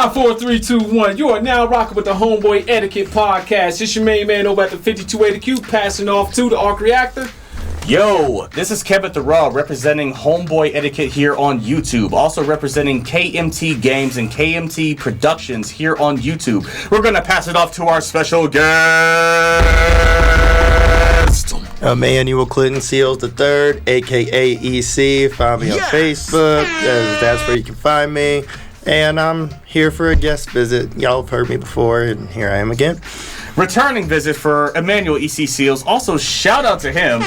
5, 4, 3, 2, 1. You are now rocking with the Homeboy Etiquette podcast. It's your main man over at the 5280Q, passing off to the Arc Reactor. Yo, this is Kevin the Raw representing Homeboy Etiquette here on YouTube. Also representing KMT Games and KMT Productions here on YouTube. We're going to pass it off to our special guest. Emmanuel Clinton Seals III, a.k.a. EC. Find me on Facebook. That's where you can find me. And I'm here for a guest visit. Y'all have heard me before, and here I am again. Returning visit for Emmanuel EC Seals. Also, shout out to him.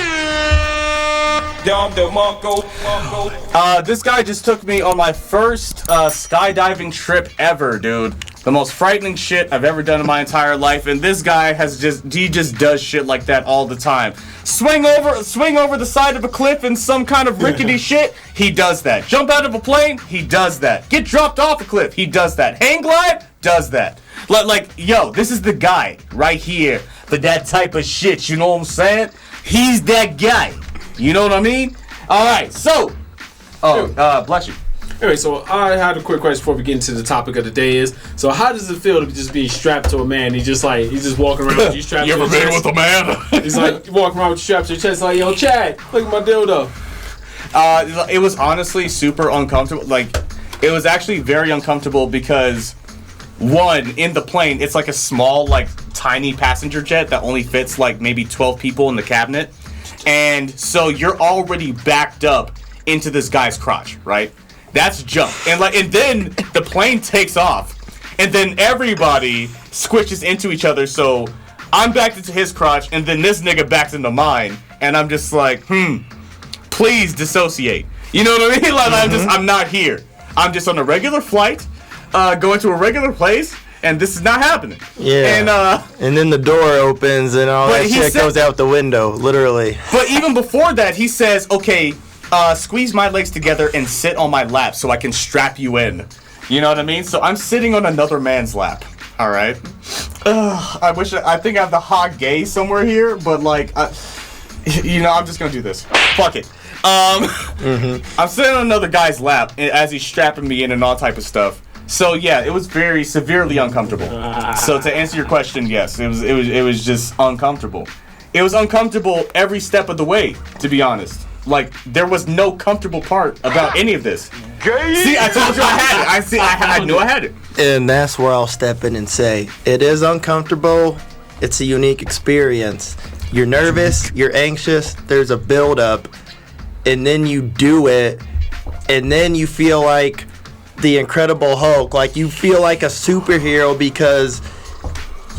This guy just took me on my first skydiving trip ever, dude. The most frightening shit I've ever done in my entire life, and this guy he just does shit like that all the time. Swing over the side of a cliff in some kind of rickety shit, he does that. Jump out of a plane, he does that. Get dropped off a cliff, he does that. Hang glide, does that. Yo, this is the guy right here for that type of shit, you know what I'm saying? He's that guy. You know what I mean? Alright, so bless you. Anyway, so I had a quick question before we get into the topic of the day so how does it feel to just be strapped to a man? He's just walking around with you strapped to his chest. You ever been with a man? He's like, you walking around with you strapped to your chest like, yo, Chad, look at my dildo. It was honestly super uncomfortable. It was actually very uncomfortable because, one, in the plane, it's like a small, tiny passenger jet that only fits, maybe 12 people in the cabinet. And so you're already backed up into this guy's crotch, right? That's jump. And then the plane takes off. And then everybody squishes into each other. So I'm backed into his crotch. And then this nigga backs into mine. And I'm just like, please dissociate. You know what I mean? I'm not here. I'm just on a regular flight, going to a regular place. And this is not happening. Yeah. And then the door opens and all that shit goes out the window, literally. But even before that, he says, okay, squeeze my legs together and sit on my lap so I can strap you in. You know what I mean? So I'm sitting on another man's lap. All right. I think I have the hot gay somewhere here, but I'm just going to do this. Fuck it. I'm sitting on another guy's lap as he's strapping me in and all type of stuff. So yeah, it was very severely uncomfortable. So to answer your question, yes, it was just uncomfortable. It was uncomfortable every step of the way, to be honest. There was no comfortable part about any of this. See, I told you I had it. I knew I had it. And that's where I'll step in and say, it is uncomfortable. It's a unique experience. You're nervous, you're anxious, there's a build-up, and then you do it, and then you feel like the Incredible Hulk, you feel like a superhero because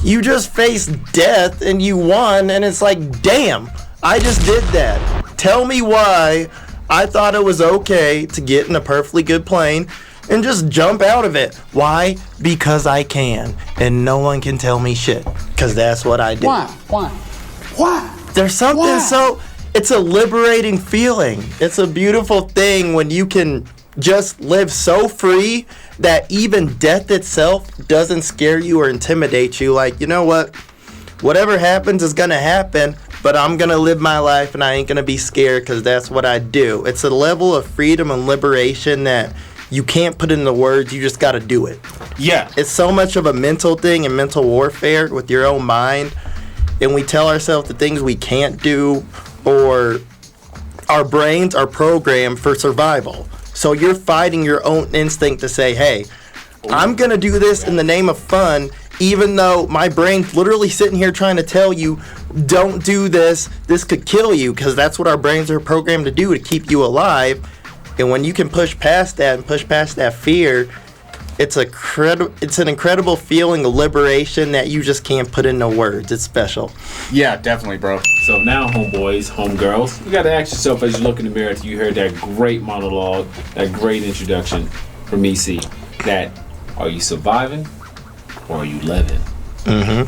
you just faced death and you won, and it's like, damn, I just did that. Tell me why I thought it was okay to get in a perfectly good plane and just jump out of it. Why? Because I can, and no one can tell me shit, because that's what I do. Why? There's something it's a liberating feeling. It's a beautiful thing when you can just live so free that even death itself doesn't scare you or intimidate you. You know what? Whatever happens is gonna happen, but I'm gonna live my life and I ain't gonna be scared because that's what I do. It's a level of freedom and liberation that you can't put into words, you just gotta do it. Yeah. It's so much of a mental thing and mental warfare with your own mind, and we tell ourselves the things we can't do, or our brains are programmed for survival. So you're fighting your own instinct to say, hey, I'm going to do this in the name of fun, even though my brain's literally sitting here trying to tell you, don't do this, this could kill you, because that's what our brains are programmed to do, to keep you alive. And when you can push past that and push past that fear, it's an incredible feeling of liberation that you just can't put into words. It's special. Yeah, definitely, bro. So now, homeboys, homegirls, you got to ask yourself as you look in the mirror after you heard that great monologue, that great introduction from EC, that are you surviving or are you living? Mm-hmm.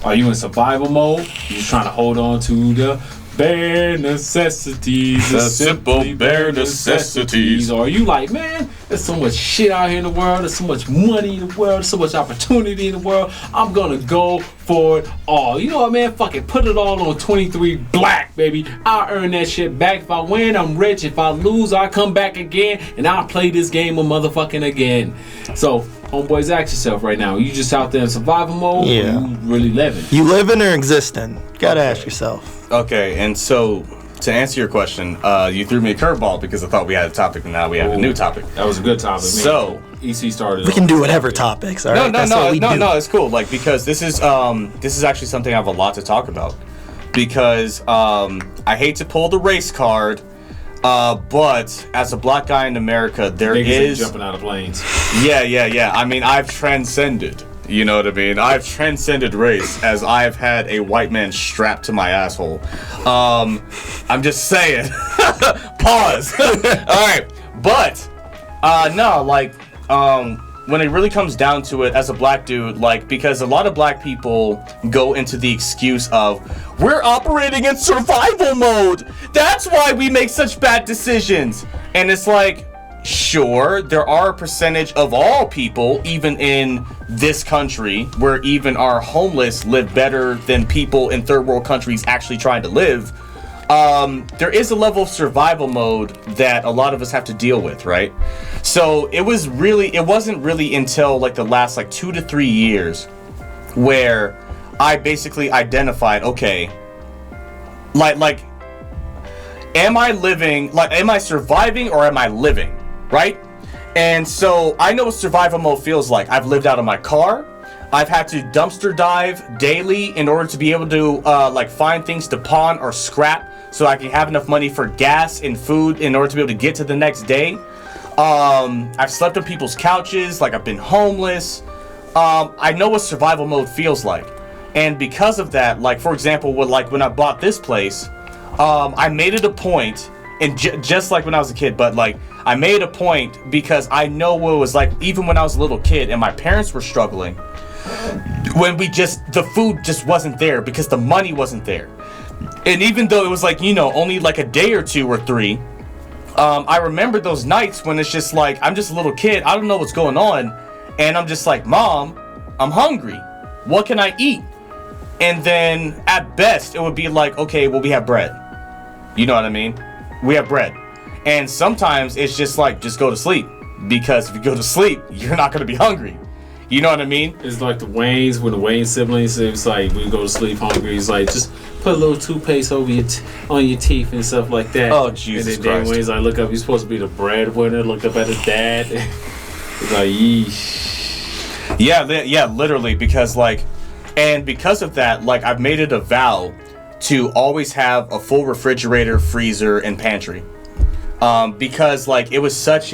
Are you in survival mode? You just trying to hold on to the bare necessities. The simple bare necessities. Or you like, man, there's so much shit out here in the world. There's so much money in the world. There's so much opportunity in the world. I'm gonna go for it all. You know what, man? Fuck it. Put it all on 23 black, baby. I'll earn that shit back. If I win, I'm rich. If I lose, I come back again and I'll play this game of motherfucking again. So, homeboys, ask yourself right now. You just out there in survival mode? Yeah. Or you really living? You living or existing? Gotta ask yourself. Okay, and so to answer your question, you threw me a curveball because I thought we had a topic and now we have a new topic. That was a good topic. So EC started. We can do whatever topics. All right? No, it's cool. Like, because this is actually something I have a lot to talk about. Because I hate to pull the race card, but as a black guy in America, there is jumping out of planes. Yeah. I mean, I've transcended. You know what I mean? I've transcended race as I've had a white man strapped to my asshole. I'm just saying. Pause. All right, but no, like when it really comes down to it, as a black dude, like, because a lot of black people go into the excuse of, we're operating in survival mode. That's why we make such bad decisions. And it's like, sure, there are a percentage of all people, even in this country, where even our homeless live better than people in third world countries actually trying to live. There is a level of survival mode that a lot of us have to deal with, right? So it wasn't really until like the last like 2 to 3 years where I basically identified, okay, like am I surviving or am I living, right? And so I know what survival mode feels like. I've lived out of my car. I've had to dumpster dive daily in order to be able to like find things to pawn or scrap so I can have enough money for gas and food in order to be able to get to the next day. I've slept on people's couches, like I've been homeless. I know what survival mode feels like. And because of that, like for example, when I bought this place, I made it a point, and just like when I was a kid, but like I made a point because I know what it was like even when I was a little kid and my parents were struggling. When the food just wasn't there because the money wasn't there. And even though it was like, you know, only like a day or 2 or 3, I remember those nights when it's just like, I'm just a little kid, I don't know what's going on, and I'm just like, Mom, I'm hungry. What can I eat? And then at best, it would be like, okay, well, we have bread. You know what I mean? We have bread. And sometimes it's just like, just go to sleep. Because if you go to sleep, you're not going to be hungry. You know what I mean? It's like the Waynes, when the Wayne siblings, it's like, when you go to sleep hungry, it's like, just put a little toothpaste over on your teeth and stuff like that. Oh, Jesus and then Christ. Wayne's like, look up, you're supposed to be the breadwinner, look up at his dad. It's like, yeesh. Yeah, literally, because like, and because of that, like, I've made it a vow to always have a full refrigerator, freezer, and pantry. Because like, it was such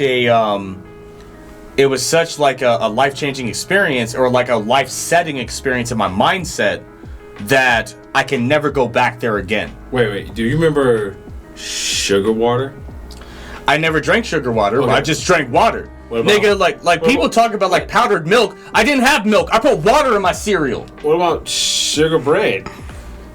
like a life-changing experience, or like a life-setting experience in my mindset, that I can never go back there again. Wait, do you remember sugar water? I never drank sugar water. Okay. I just drank water. Nigga, like people talk about like powdered milk. I didn't have milk. I put water in my cereal. What about sugar bread?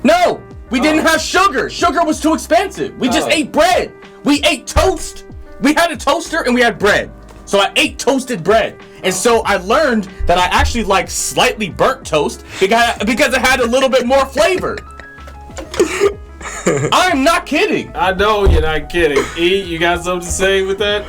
No, we didn't have sugar. Sugar was too expensive. We just ate bread. We ate toast. We had a toaster and we had bread. So I ate toasted bread. And so I learned that I actually like slightly burnt toast because it had a little bit more flavor. I'm not kidding. I know you're not kidding. E, you got something to say with that?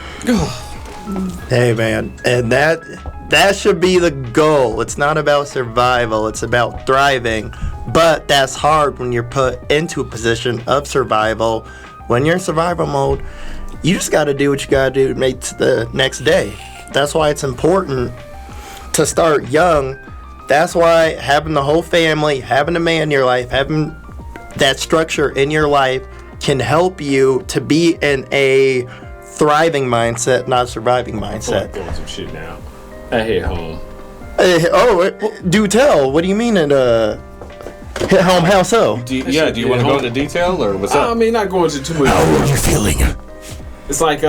Hey man, and that should be the goal. It's not about survival, it's about thriving. But that's hard when you're put into a position of survival. When you're in survival mode, you just gotta do what you gotta do to make it to the next day. That's why it's important to start young. That's why having the whole family, having a man in your life, having that structure in your life can help you to be in a thriving mindset, not a surviving mindset. I'm doing some shit now. I hit home. Do tell. What do you mean hit home? How so? Do you want to go into detail or what's up? I mean, not going into too much. How are you feeling? It's like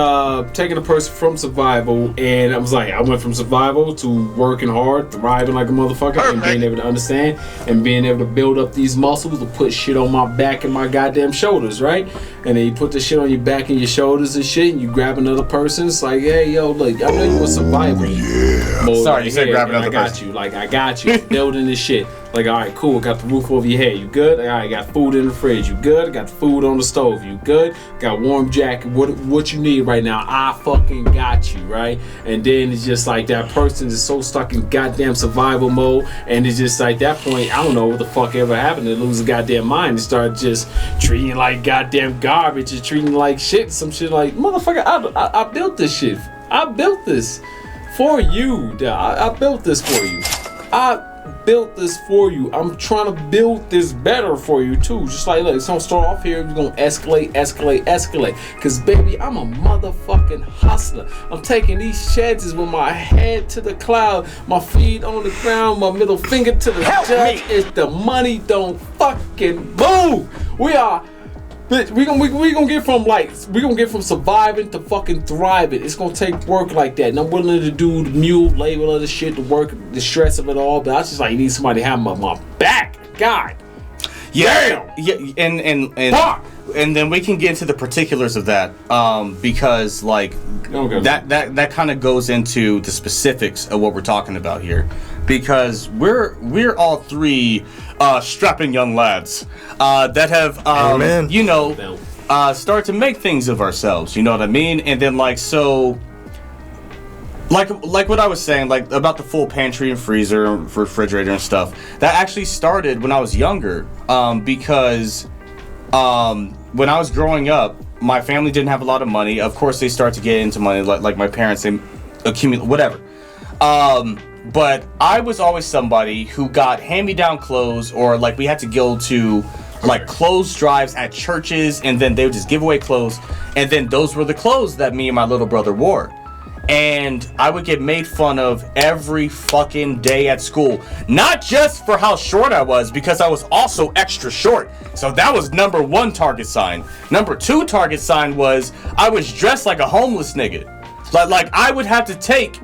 taking a person from survival, and I was like, I went from survival to working hard, thriving like a motherfucker, and being able to understand and being able to build up these muscles to put shit on my back and my goddamn shoulders, right? And then you put the shit on your back and your shoulders and shit, and you grab another person. It's like, hey, yo, look, I know you were survival. Yeah. Sorry, you said grab another person. I got you. Building this shit. Like, all right, cool. Got the roof over your head. You good? All right, got food in the fridge. You good? Got food on the stove. You good? Got warm jacket. What you need right now? I fucking got you, right? And then it's just like that person is so stuck in goddamn survival mode, and it's just like that point. I don't know what the fuck ever happened. They lose their goddamn mind and start just treating you like goddamn garbage and treating you like shit. Some shit like, motherfucker, I built this shit. I built this for you. I built this for you. I built this for you. I'm trying to build this better for you too. Just like, look, it's gonna start off here. We're gonna escalate. Cause baby, I'm a motherfucking hustler. I'm taking these chances with my head to the cloud, my feet on the ground, my middle finger to the judge. If the money don't fucking move, we gonna get from surviving to fucking thriving. It's gonna take work like that, and I'm willing to do the mule labor of the shit, the work, the stress of it all. But I just like need somebody to have my back. God, yeah, damn. Yeah, and then we can get into the particulars of that, because like that kind of goes into the specifics of what we're talking about here, because we're all three strapping young lads that have start to make things of ourselves, you know what I mean? And then like what I was saying, like about the full pantry and freezer, refrigerator and stuff, that actually started when I was younger, because when I was growing up, my family didn't have a lot of money. Of course they start to get into money, like my parents, they accumulate whatever, but I was always somebody who got hand-me-down clothes, or like we had to go to like clothes drives at churches, and then they would just give away clothes, and then those were the clothes that me and my little brother wore. And I would get made fun of every fucking day at school. Not just for how short I was, because I was also extra short. So that was number one target sign. Number two target sign was I was dressed like a homeless nigga. Like I would have to take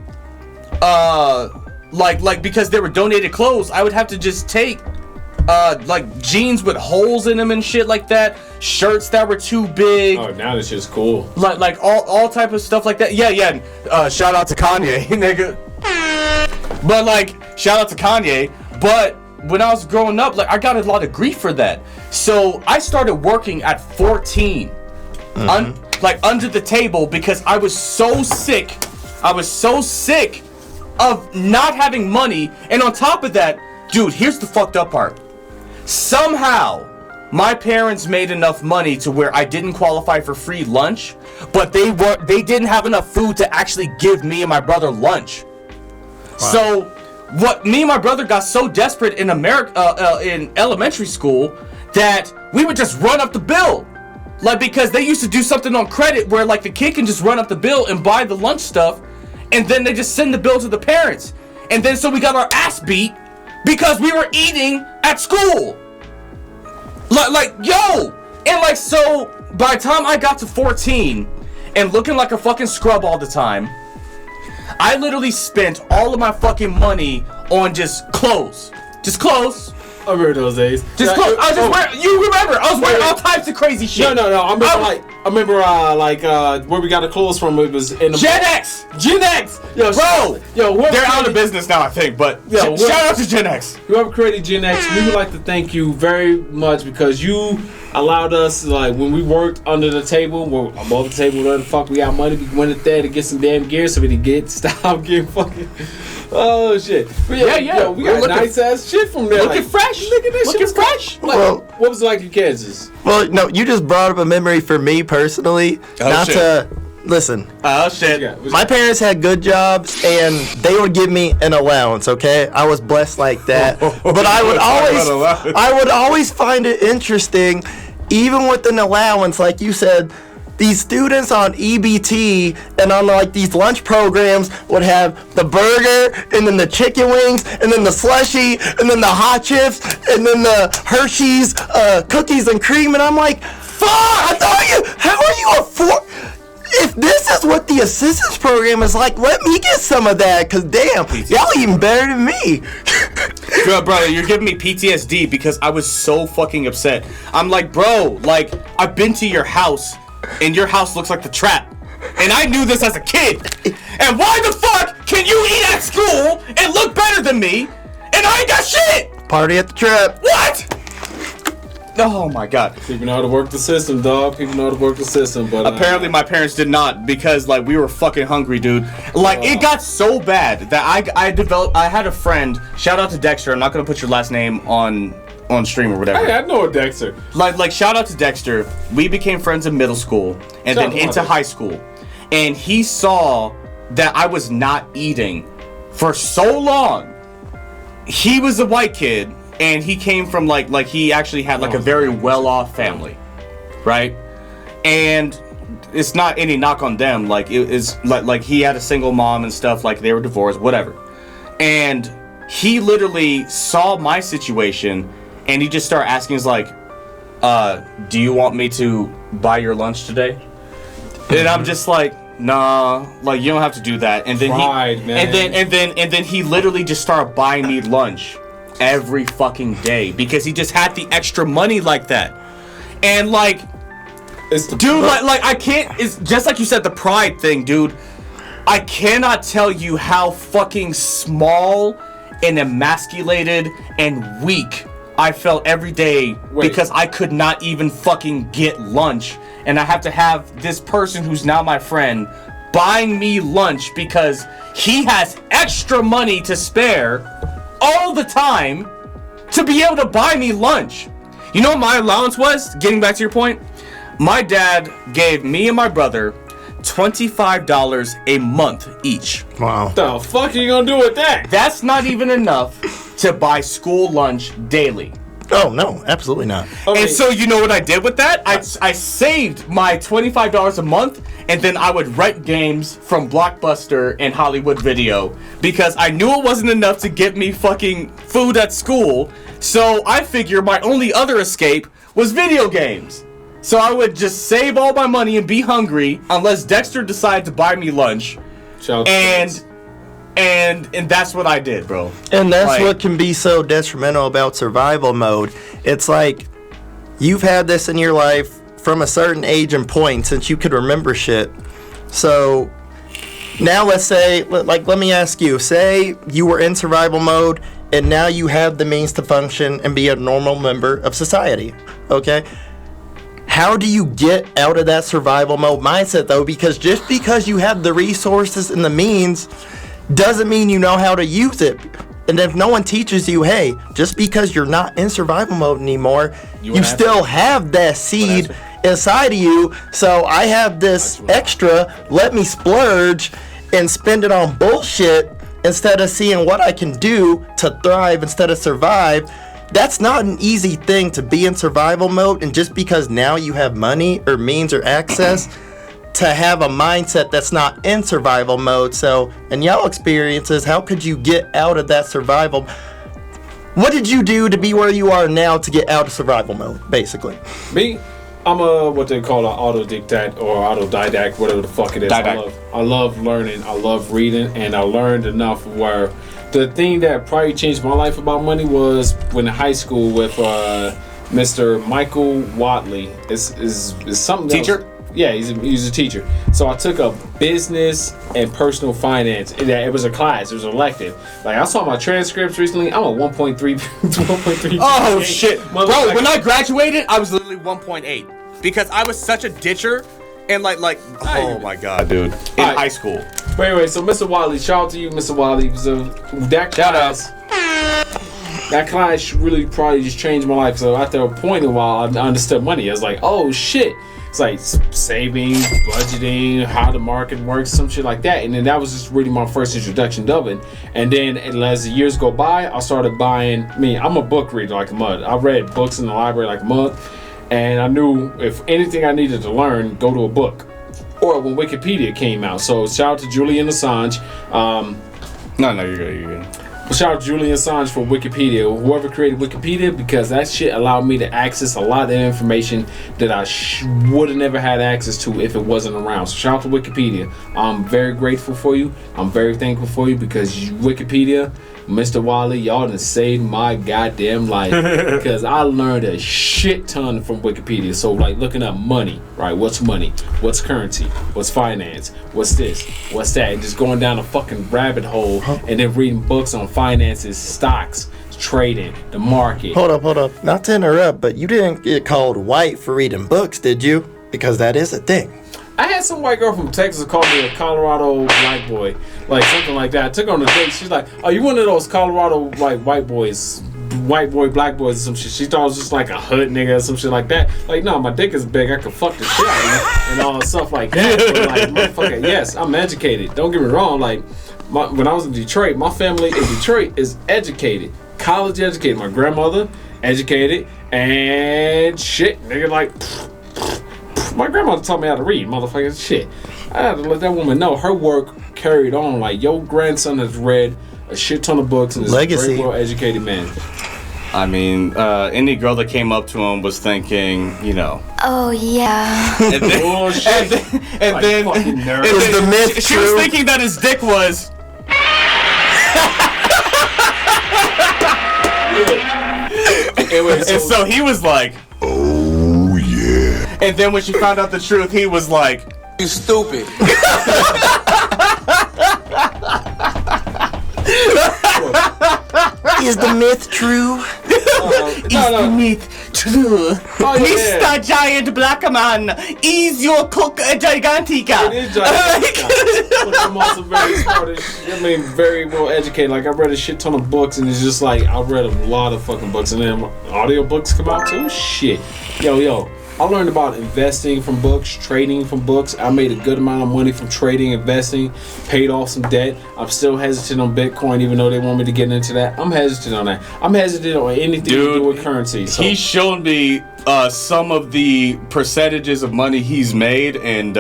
because they were donated clothes, I would have to just take like jeans with holes in them and shit like that, shirts that were too big. Oh, now this shit's cool. Like all type of stuff like that. Yeah. Shout out to Kanye, nigga. But like, shout out to Kanye. But when I was growing up, like I got a lot of grief for that. So I started working at 14, under the table, because I was so sick. Of not having money, and on top of that, dude, here's the fucked up part. Somehow, my parents made enough money to where I didn't qualify for free lunch, but they didn't have enough food to actually give me and my brother lunch. Wow. So, me and my brother got so desperate in in elementary school that we would just run up the bill. Like, because they used to do something on credit where like the kid can just run up the bill and buy the lunch stuff, and then they just send the bill to the parents. And then so we got our ass beat because we were eating at school. So by the time I got to 14 and looking like a fucking scrub all the time, I literally spent all of my fucking money on just clothes. Just clothes. I remember those days. Just clothes. I was just wearing, you remember, I was wearing all types of crazy shit. No. I remember where we got the clothes from. It was in the Gen X. Yo, bro. They're out of business now, I think. But shout out to Gen X. Whoever created Gen X, we would like to thank you very much, because you allowed us, like, when we worked under the table, we're above the table, whatever the fuck we got money, we went in there to get some damn gear so we could stop getting fucking. Oh shit! But yeah. Yo, we got nice ass shit from there. Looking fresh. Look at this shit. Looking fresh. What was it like in Kansas? Well, no, you just brought up a memory for me personally. Listen. Oh shit! My parents had good jobs, and they would give me an allowance. Okay, I was blessed like that. But I would always find it interesting, even with an allowance, like you said. These students on EBT and on like these lunch programs would have the burger, and then the chicken wings, and then the slushie, and then the hot chips, and then the Hershey's cookies and cream, and I'm like, fuck! How are you if this is what the assistance program is like, let me get some of that, because damn, y'all even better than me. Brother, you're giving me PTSD because I was so fucking upset. I'm like, bro, like, I've been to your house, and your house looks like the trap. And I knew this as a kid. And why the fuck can you eat at school and look better than me, and I ain't got shit? Party at the trap. What? Oh my god. People know how to work the system, dog. People know how to work the system, but apparently my parents did not, because like we were fucking hungry, dude. Like it got so bad that I had a friend, shout out to Dexter, I'm not gonna put your last name on stream or whatever. Hey, I know a Dexter. Like shout out to Dexter. We became friends in middle school and then into high school. And he saw that I was not eating for so long. He was a white kid. And he came from like he actually had like a very well-off family, right? And it's not any knock on them. Like it is like he had a single mom and stuff. Like they were divorced, whatever. And he literally saw my situation, and he just started asking, "Is like, do you want me to buy your lunch today?" And I'm just like, nah, like you don't have to do that. And then and then he literally just started buying me lunch every fucking day because he just had the extra money like that. And like, dude, like I can't, it's just like you said, the pride thing, dude. I cannot tell you how fucking small and emasculated and weak I felt every day because I could not even fucking get lunch. And I have to have this person who's now my friend buying me lunch because he has extra money to spare all the time to be able to buy me lunch. You know what my allowance was? Getting back to your point, my dad gave me and my brother $25 a month each. Wow. What the fuck are you gonna do with that? That's not even enough to buy school lunch daily. Oh, no, absolutely not. Okay. And so you know what I did with that? I saved my $25 a month, and then I would rent games from Blockbuster and Hollywood Video because I knew it wasn't enough to get me fucking food at school. So I figured my only other escape was video games. So I would just save all my money and be hungry unless Dexter decided to buy me lunch. And that's what I did, bro. And that's what can be so detrimental about survival mode. It's like you've had this in your life from a certain age and point since you could remember shit. So now let's say, like, let me ask you, say you were in survival mode and now you have the means to function and be a normal member of society, okay? How do you get out of that survival mode mindset, though? Because just because you have the resources and the means doesn't mean you know how to use it. And if no one teaches you, hey, just because you're not in survival mode anymore, you still have that seed inside of you. So I have this extra, let me splurge and spend it on bullshit instead of seeing what I can do to thrive instead of survive. That's not an easy thing to be in survival mode. And just because now you have money or means or access to have a mindset that's not in survival mode. So in y'all experiences, how could you get out of that survival? What did you do to be where you are now to get out of survival mode, basically? Me? I'm a, what they call an autodidact or autodidact, whatever the fuck it is. I love learning, I love reading, and I learned enough where the thing that probably changed my life about money was when in high school with Mr. Michael Watley. Is something teacher? Yeah, he's a teacher. So I took a business and personal finance. It was a class. It was elective. Like I saw my transcripts recently. I'm a 1.3. 1.3. Oh shit, bro! When I graduated, I was literally 1.8 because I was such a ditcher and like oh my god, dude! In high school. Wait. So Mr. Watley, shout out to you, Mr. Watley. So that class. That class really probably just changed my life. So after a point in a while, I understood money. I was like, oh shit. It's like saving, budgeting, how the market works, some shit like that. And then that was just really my first introduction to it. And then as the years go by, I started buying, I'm a book reader like a mud. I read books in the library like a mud. And I knew if anything I needed to learn, go to a book. Or when Wikipedia came out. So shout out to Julian Assange. No, you're good. Shout out to Julian Assange for Wikipedia, whoever created Wikipedia, because that shit allowed me to access a lot of information that I would have never had access to if it wasn't around. So shout out to Wikipedia. I'm very grateful for you. I'm very thankful for you because Wikipedia, Mr. Wally, y'all done saved my goddamn life because I learned a shit ton from Wikipedia. So like looking up money, right? What's money? What's currency? What's finance? What's this? What's that? And just going down a fucking rabbit hole and then reading books on finances, stocks, trading, the market. Hold up. Not to interrupt, but you didn't get called white for reading books, did you? Because that is a thing. I had some white girl from Texas call me a Colorado black boy, like something like that. I took her on a date. She's like, "Oh, you one of those Colorado like white boys, white boy, black boys, or some shit." She thought I was just like a hood nigga or some shit like that. Like, no, my dick is big. I could fuck the shit out of you and all stuff like that. But like, motherfucker, yes, I'm educated. Don't get me wrong. Like, when I was in Detroit, my family in Detroit is educated, college educated. My grandmother educated, and shit, nigga, like. My grandmother taught me how to read, motherfucking shit. I had to let that woman know her work carried on. Like, your grandson has read a shit ton of books and is a very well-educated man. I mean, any girl that came up to him was thinking, you know. Oh, yeah. And then, bullshit. and then Is the myth she true? was thinking that his dick was. And so he was like, oh yeah. And then when she found out the truth, he was like, you stupid. Is the myth true? the myth true? Oh, yeah. Mr. Giant Black Man, is your cook gigantica? It is gigantic. Look, I'm also very smart. I mean, very well educated. Like, I read a shit ton of books, and it's just like, I read a lot of fucking books, and then audio books come out too. Shit. Yo. I learned about investing from books, trading from books. I made a good amount of money from trading, investing, paid off some debt. I'm still hesitant on Bitcoin, even though they want me to get into that. I'm hesitant on that. I'm hesitant on anything to do with currency. So. He showed me some of the percentages of money he's made, and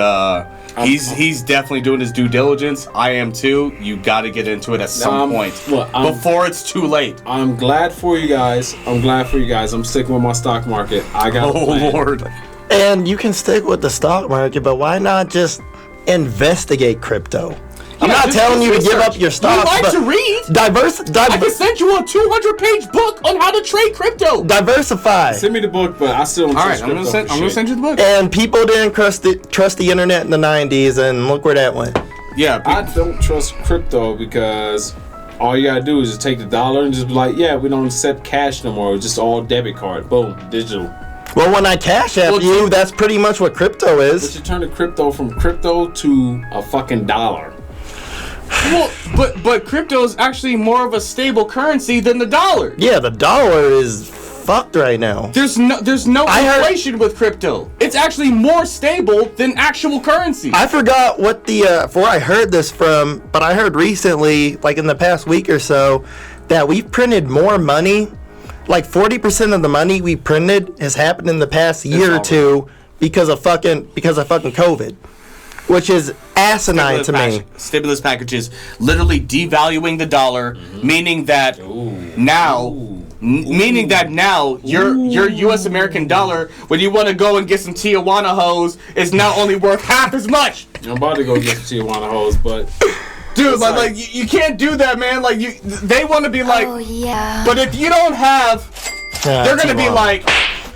he's definitely doing his due diligence. I am too. You got to get into it at some point before it's too late. I'm glad for you guys. I'm sticking with my stock market. I got Lord. And you can stick with the stock market, but why not just investigate crypto? I'm not telling you to give up your stocks. You like to read? I can send you a 200-page book on how to trade crypto. Diversify. Send me the book, but I still don't trust crypto. I'm gonna send you the book. And people didn't trust the internet in the 90s, and look where that went. Yeah, I don't trust crypto because all you gotta do is just take the dollar and just be like, yeah, we don't accept cash no more. It's just all debit card. Boom, digital. Well, when I cash app you, that's pretty much what crypto But is. you turn the crypto from crypto to a fucking dollar. Well, but crypto is actually more of a stable currency than the dollar. Yeah, the dollar is fucked right now. There's no inflation with crypto. It's actually more stable than actual currency. I forgot what where I heard this from, but I heard recently, like in the past week or so, that we've printed more money. Like 40% of the money we printed has happened in the past year or two because of fucking COVID, which is asinine to me. Stimulus packages literally devaluing the dollar, meaning that now your U.S. American dollar, when you want to go and get some Tijuana hoes, is now only worth half as much. I'm about to go get some Tijuana hoes, but dude, like you can't do that, man. Like they want to be like, oh yeah. But if you don't have, they're gonna be like.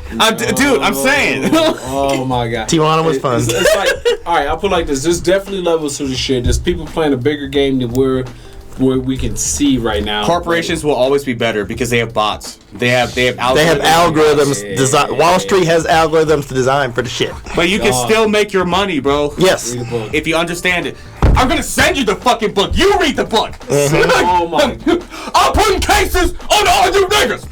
Dude, I'm saying. Oh my god. Tijuana was fun. It's like, alright, I'll put it like this. There's definitely levels to this shit. There's people playing a bigger game than we can see right now. Corporations will always be better because they have bots. They have algorithms. They have algorithms design. Wall Street has algorithms to design for the shit. But you can still make your money, bro. Yes. If you understand it. I'm gonna send you the fucking book. You read the book. Mm-hmm. Oh my. I'm putting cases on all you niggas.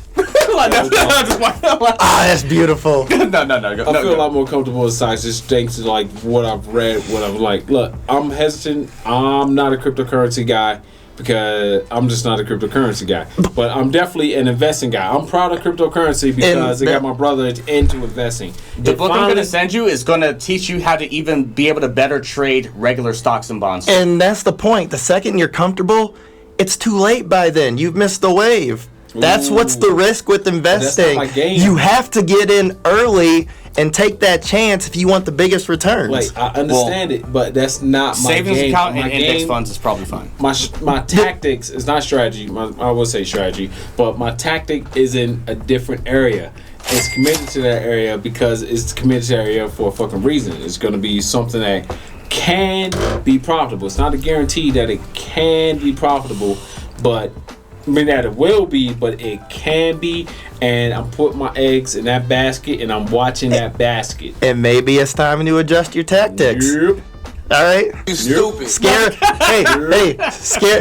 That's beautiful. No. I feel a lot more comfortable inside just thanks to like what I've read, what I've like. Look, I'm hesitant. I'm not a cryptocurrency guy because I'm just not a cryptocurrency guy. But I'm definitely an investing guy. I'm proud of cryptocurrency because I got my brother into investing. The book I'm gonna send you is gonna teach you how to even be able to better trade regular stocks and bonds. And that's the point. The second you're comfortable it's too late by then. You've missed the wave. That's what's the risk with investing. That's not my game. You have to get in early and take that chance if you want the biggest returns. Like, I understand it, but that's not my savings game. account My and index game, funds is probably fine. My tactics is not strategy. I would say strategy, but my tactic is in a different area. It's committed to that area because it's committed to that area for a fucking reason. It's going to be something that can be profitable. It's not a guarantee that it can be profitable, but I mean that it will be, but it can be. And I'm putting my eggs in that basket, and I'm watching that basket. And maybe it's time to adjust your tactics. Yep. All right. You stupid.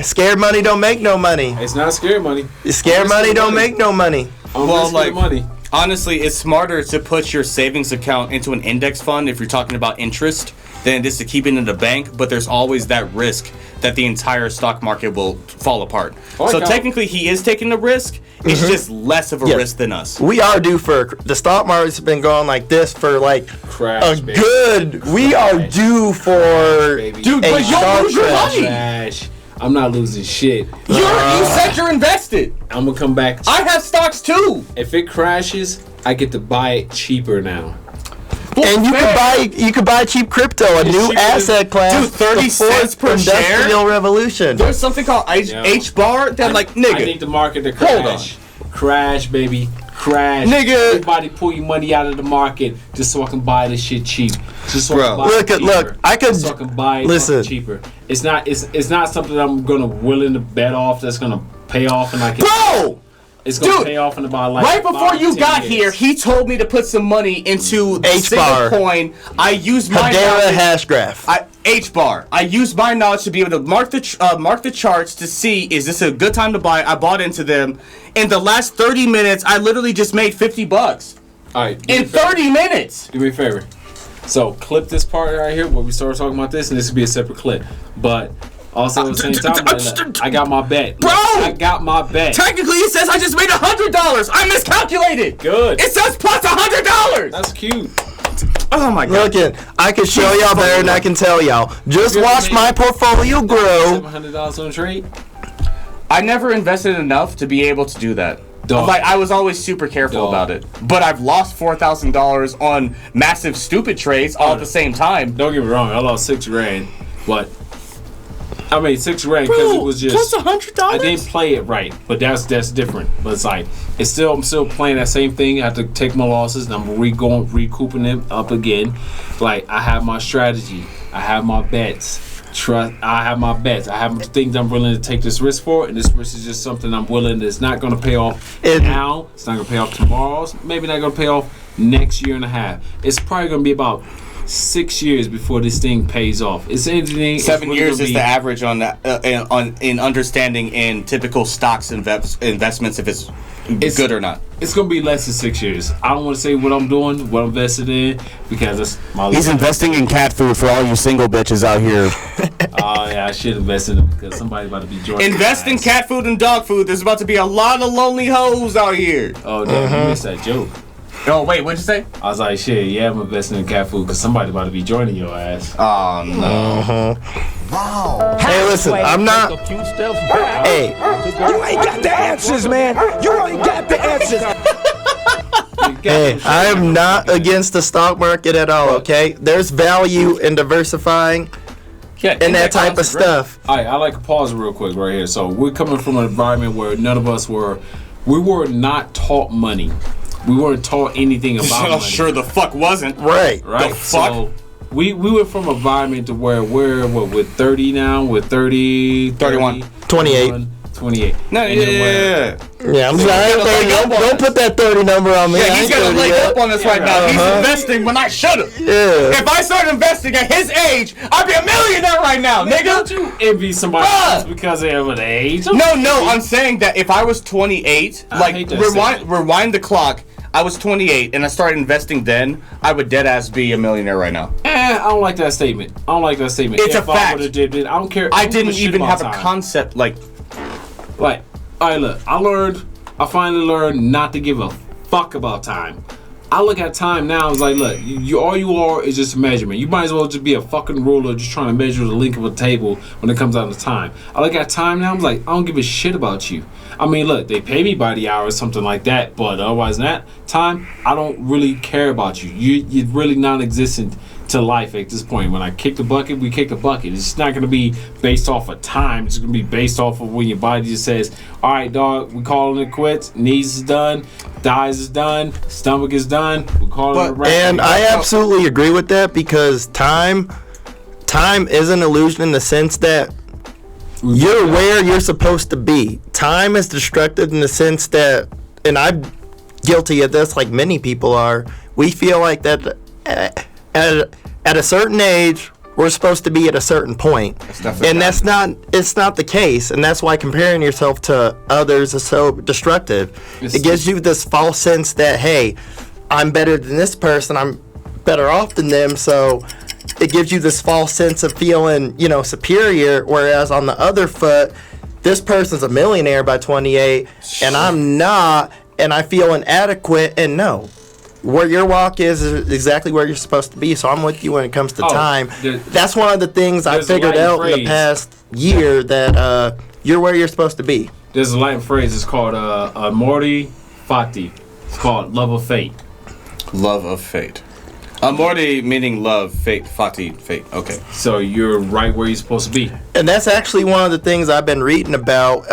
Scared money don't make no money. It's not scared money. Scared money don't make no money. Well, like, money. honestly, it's smarter to put your savings account into an index fund if you're talking about interest than it is to keep it in the bank, but there's always that risk that the entire stock market will fall apart. So technically, he is taking the risk. It's just less of a risk than us. We are due for the stock market's been going like this for like Crash, baby. We are due for Dude, but you'll lose your money. Crash. I'm not losing shit. You said you're invested. I'm gonna come back. I have stocks too. If it crashes, I get to buy it cheaper now. And you could buy cheap crypto, a new asset class. Dude, 30 cents per share? Industrial revolution. There's something called H-bar that nigga. I need the market to crash. Hold on. Crash, baby. Crash. Nigga. Everybody pull your money out of the market just so I can buy this shit cheap. Just so I can buy it cheaper. Look, I could so I can buy it listen. cheaper. It's not something that I'm gonna willing to bet off that's gonna pay off in like Bro! It's gonna Dude, pay off in about like right before 5 you 10 got years. here, he told me to put some money into the H-bar. single coin. I used my Hedera knowledge. hash graph. H-bar. I used my knowledge to be able to mark the charts to see, is this a good time to buy? I bought into them. In the last 30 minutes, I literally just made $50. All right, In 30 minutes. do me a favor. So clip this part right here where we start talking about this, and this will be a separate clip. But also at the same time, I got my bet. Bro! I got my bet. Technically, it says I just made $100. I miscalculated. Good. It says plus $100. That's cute. Oh my god. Look, I can show y'all better than I can tell y'all. Just watch my portfolio grow. $700 on a trade. I never invested enough to be able to do that. Dog. Like, I was always super careful about it. But I've lost $4,000 on massive stupid trades all at the same time. Don't get me wrong, I lost $6,000, but I mean $6,000 because it was just plus $100. I didn't play it right, but that's different. But it's like I'm still playing that same thing. I have to take my losses, and I'm recouping them up again. Like I have my strategy, I have my bets. I have my bets. I have things I'm willing to take this risk for, and this risk is just something I'm willing that's not going to pay off now. It's not going to pay off tomorrow. It's maybe not going to pay off next year and a half. It's probably going to be about 6 years before this thing pays off. It's anything. 7 years is the average on that in understanding in typical stocks investments if it's good or not. It's gonna be less than 6 years. I don't want to say what I'm doing, what I'm invested in, because that's my. He's investing in cat food for all you single bitches out here. Oh yeah, I should invest in it because somebody's about to be joining. Invest in cat food and dog food. There's about to be a lot of lonely hoes out here. Oh damn, you missed that joke. Oh wait, what'd you say? I was like, shit, yeah, I'm investing in cat food because somebody's about to be joining your ass. Oh no. Wow. Hey, listen, I'm not. Hey, You ain't got the answers, man. You ain't got the answers. hey, I am not against the stock market at all. Okay, there's value in diversifying Yeah, and that type of stuff. All right, I like to pause real quick right here. So we're coming from an environment where none of us were not taught money. We weren't taught anything about money. Sure the fuck wasn't. Right. The fuck? So we went from an environment to where we're 30 now. We're 30, 31. 28. 28. No, And then yeah. Yeah, I'm So sorry. he's gotta leg up on Don't us. put that 30 number on me. Yeah, I he's ain't got a 30 leg yet. up on us right now. He's investing when I should've. Yeah. If I started investing at his age, I'd be a millionaire right now, nigga. Don't you envy somebody Bruh. else because they have an age? No, I'm saying that if I was 28, I like hate that statement. rewind the clock. I was 28 and I started investing then, I would dead ass be a millionaire right now. I don't like that statement. It's a If fact. I would've did it, I don't care. I don't give didn't a shit even about have a time. concept like. Like, all right, look, I finally learned not to give a fuck about time. I look at time now. It's like, look, you all you are is just a measurement. You might as well just be a fucking ruler, just trying to measure the length of a table when it comes out of time. I look at time now. I'm like, I don't give a shit about you. I mean, look, they pay me by the hour or something like that, but otherwise than that, time, I don't really care about you. You're really non-existent to life at this point. When I kick the bucket, we kick the bucket. It's not going to be based off of time. It's going to be based off of when your body just says, all right, dog, we calling it quits. Knees is done. Thighs is done. Stomach is done. We calling it a wrap. And I absolutely agree with that, because time is an illusion in the sense that you're where you're supposed to be. Time is destructive in the sense that, and I'm guilty of this like many people are, we feel like that at a certain age, we're supposed to be at a certain point. And it's not the case. And that's why comparing yourself to others is so destructive. It gives you this false sense that, hey, I'm better than this person, I'm better off than them, so it gives you this false sense of feeling, superior, whereas on the other foot, this person's a millionaire by 28, and I'm not, and I feel inadequate, and no. Where your walk is exactly where you're supposed to be, so I'm with you when it comes to time. That's one of the things I figured out in the past year, that you're where you're supposed to be. There's a Latin phrase, it's called amore fati. It's called love of fate. Love of fate. Amore meaning love, fate, fati, fate. Okay. So you're right where you're supposed to be. And that's actually one of the things I've been reading about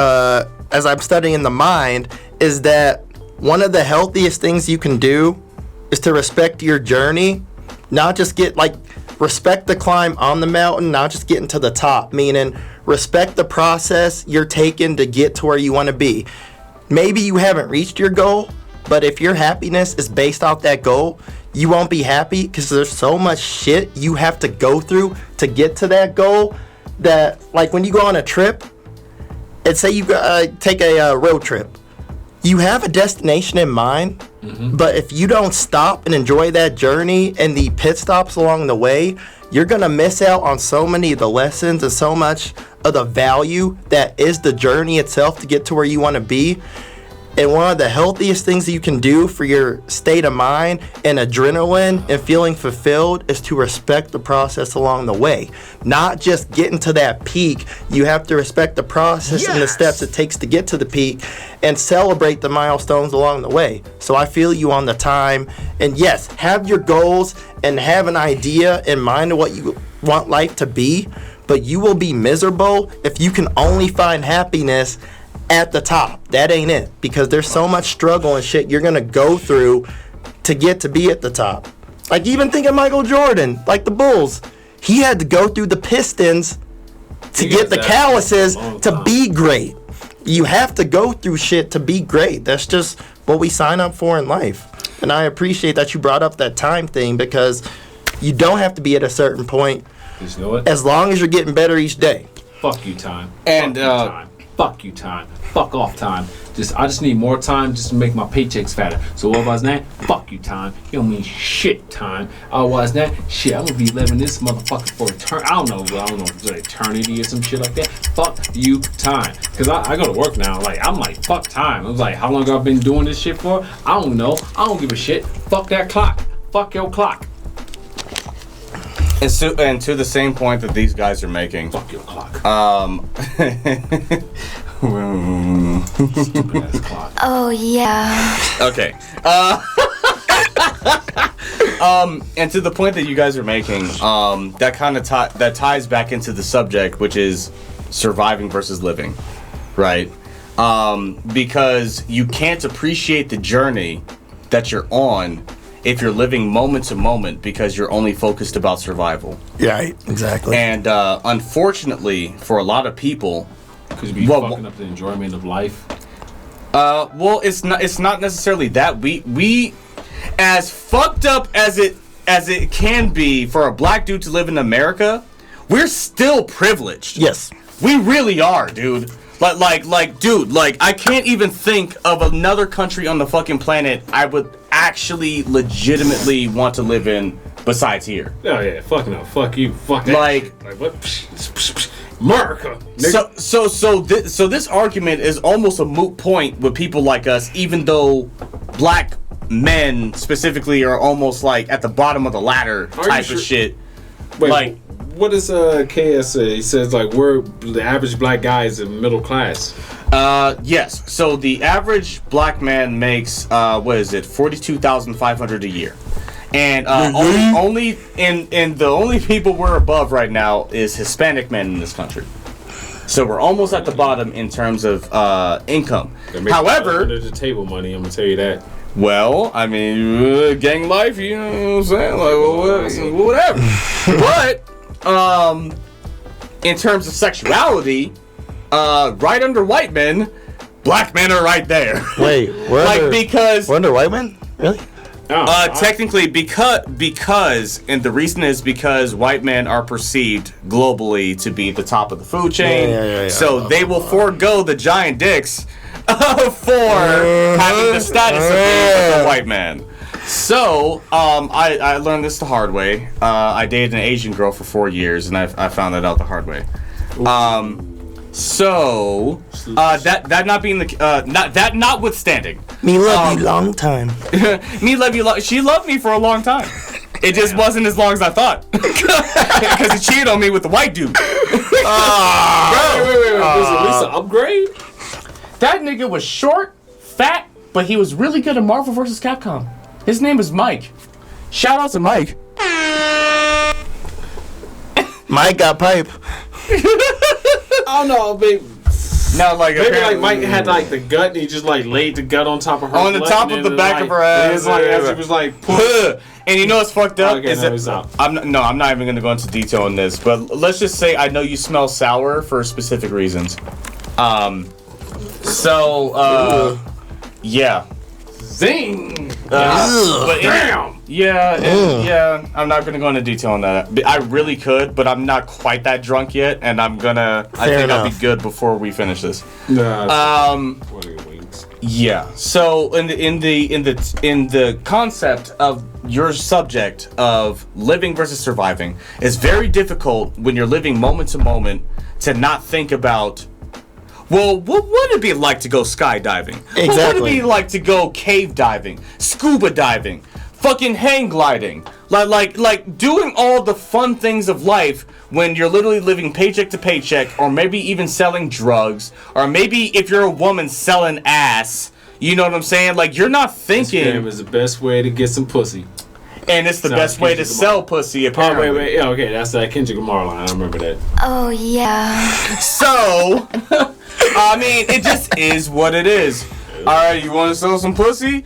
as I'm studying the mind, is that one of the healthiest things you can do is to respect your journey, not just respect the climb on the mountain, not just getting to the top, meaning respect the process you're taking to get to where you want to be. Maybe you haven't reached your goal, but if your happiness is based off that goal, you won't be happy, because there's so much shit you have to go through to get to that goal, that like when you go on a trip, and say you take a road trip, you have a destination in mind, but if you don't stop and enjoy that journey and the pit stops along the way, you're going to miss out on so many of the lessons and so much of the value that is the journey itself to get to where you want to be. And one of the healthiest things that you can do for your state of mind and adrenaline and feeling fulfilled is to respect the process along the way. Not just getting to that peak. You have to respect the process and the steps it takes to get to the peak, and celebrate the milestones along the way. So I feel you on the time. And yes, have your goals and have an idea in mind of what you want life to be, but you will be miserable if you can only find happiness at the top. That ain't it, because there's so much struggle and shit you're gonna go through to get to be at the top. Like, even think of Michael Jordan, like the Bulls, he had to go through the Pistons to get the calluses to be great. You have to go through shit to be great. That's just what we sign up for in life. And I appreciate that you brought up that time thing, because you don't have to be at a certain point, as long as you're getting better each day. Fuck you, time. And Fuck you, time. Fuck off, time. I just need more time just to make my paychecks fatter. So otherwise than that, fuck you, time. You don't mean shit, time. Otherwise than that, shit, I'm gonna be living this motherfucker for eternity. I don't know, for eternity or some shit like that. Fuck you, time. Cause I go to work now. I'm like, fuck time. I was like, how long have I been doing this shit for? I don't know. I don't give a shit. Fuck that clock. Fuck your clock. And to the same point that these guys are making. Fuck your clock. Stupid ass clock. Oh yeah. Okay. And to the point that you guys are making, that kind of that ties back into the subject, which is surviving versus living, right? Because you can't appreciate the journey that you're on if you're living moment to moment, because you're only focused about survival. Right, exactly. And unfortunately, for a lot of people, because you're fucking up the enjoyment of life. Well, it's not necessarily that. We as fucked up as it can be for a black dude to live in America, we're still privileged. Yes, we really are, dude. Dude, I can't even think of another country on the fucking planet I would actually legitimately want to live in besides here. Oh yeah, fuck no, fuck you, fuck that. Like what? America. Nigga. So this argument is almost a moot point with people like us, even though black men specifically are almost like at the bottom of the ladder type of shit. Wait, like, what does KS say? He says like we're the average black guy is in middle class. Yes. So the average black man makes what is it, $42,500 a year, and only the only people we're above right now is Hispanic men in this country. So we're almost at the bottom in terms of income. However, under the table money, I'm gonna tell you that. Well, I mean, gang life, you know what I'm saying? Like, well, whatever. But, in terms of sexuality, right under white men, black men are right there. Wait, we're under white men? Really? Technically, because, and the reason is because white men are perceived globally to be the top of the food chain, so they will forego the giant dicks for having the status of being a white man. So, I learned this the hard way. I dated an Asian girl for 4 years, and I found that out the hard way. So, that not being the notwithstanding. Me love you long time. Me love you. She loved me for a long time. It just wasn't as long as I thought. Because he cheated on me with the white dude. Wait. Was it at least an upgrade? That nigga was short, fat, but he was really good at Marvel vs. Capcom. His name is Mike. Shout out to Mike. Mike got pipe. I don't know, babe. No, like maybe like Mike had like the gut and he just like laid the gut on top of her. On the top of the back of her ass. It's like as he was like. And you know what's fucked up? Okay, I'm not even gonna go into detail on this, but let's just say I know you smell sour for specific reasons. Yeah. Zing! Damn! Yeah, I'm not gonna go into detail on that. I really could, but I'm not quite that drunk yet, and I think I'll be good before we finish this. Yeah. So in the concept of your subject of living versus surviving, it's very difficult when you're living moment to moment to not think about, well, what would it be like to go skydiving? Exactly. What would it be like to go cave diving, scuba diving, fucking hang gliding? Like doing all the fun things of life when you're literally living paycheck to paycheck, or maybe even selling drugs, or maybe if you're a woman selling ass. You know what I'm saying? Like, you're not thinking. Instagram is the best way to get some pussy. And it's the best way to sell pussy, apparently. Oh, wait. Yeah, okay, that's that Kendrick Lamar line. I remember that. Oh, yeah. So, I mean, it just is what it is. Alright, you want to sell some pussy?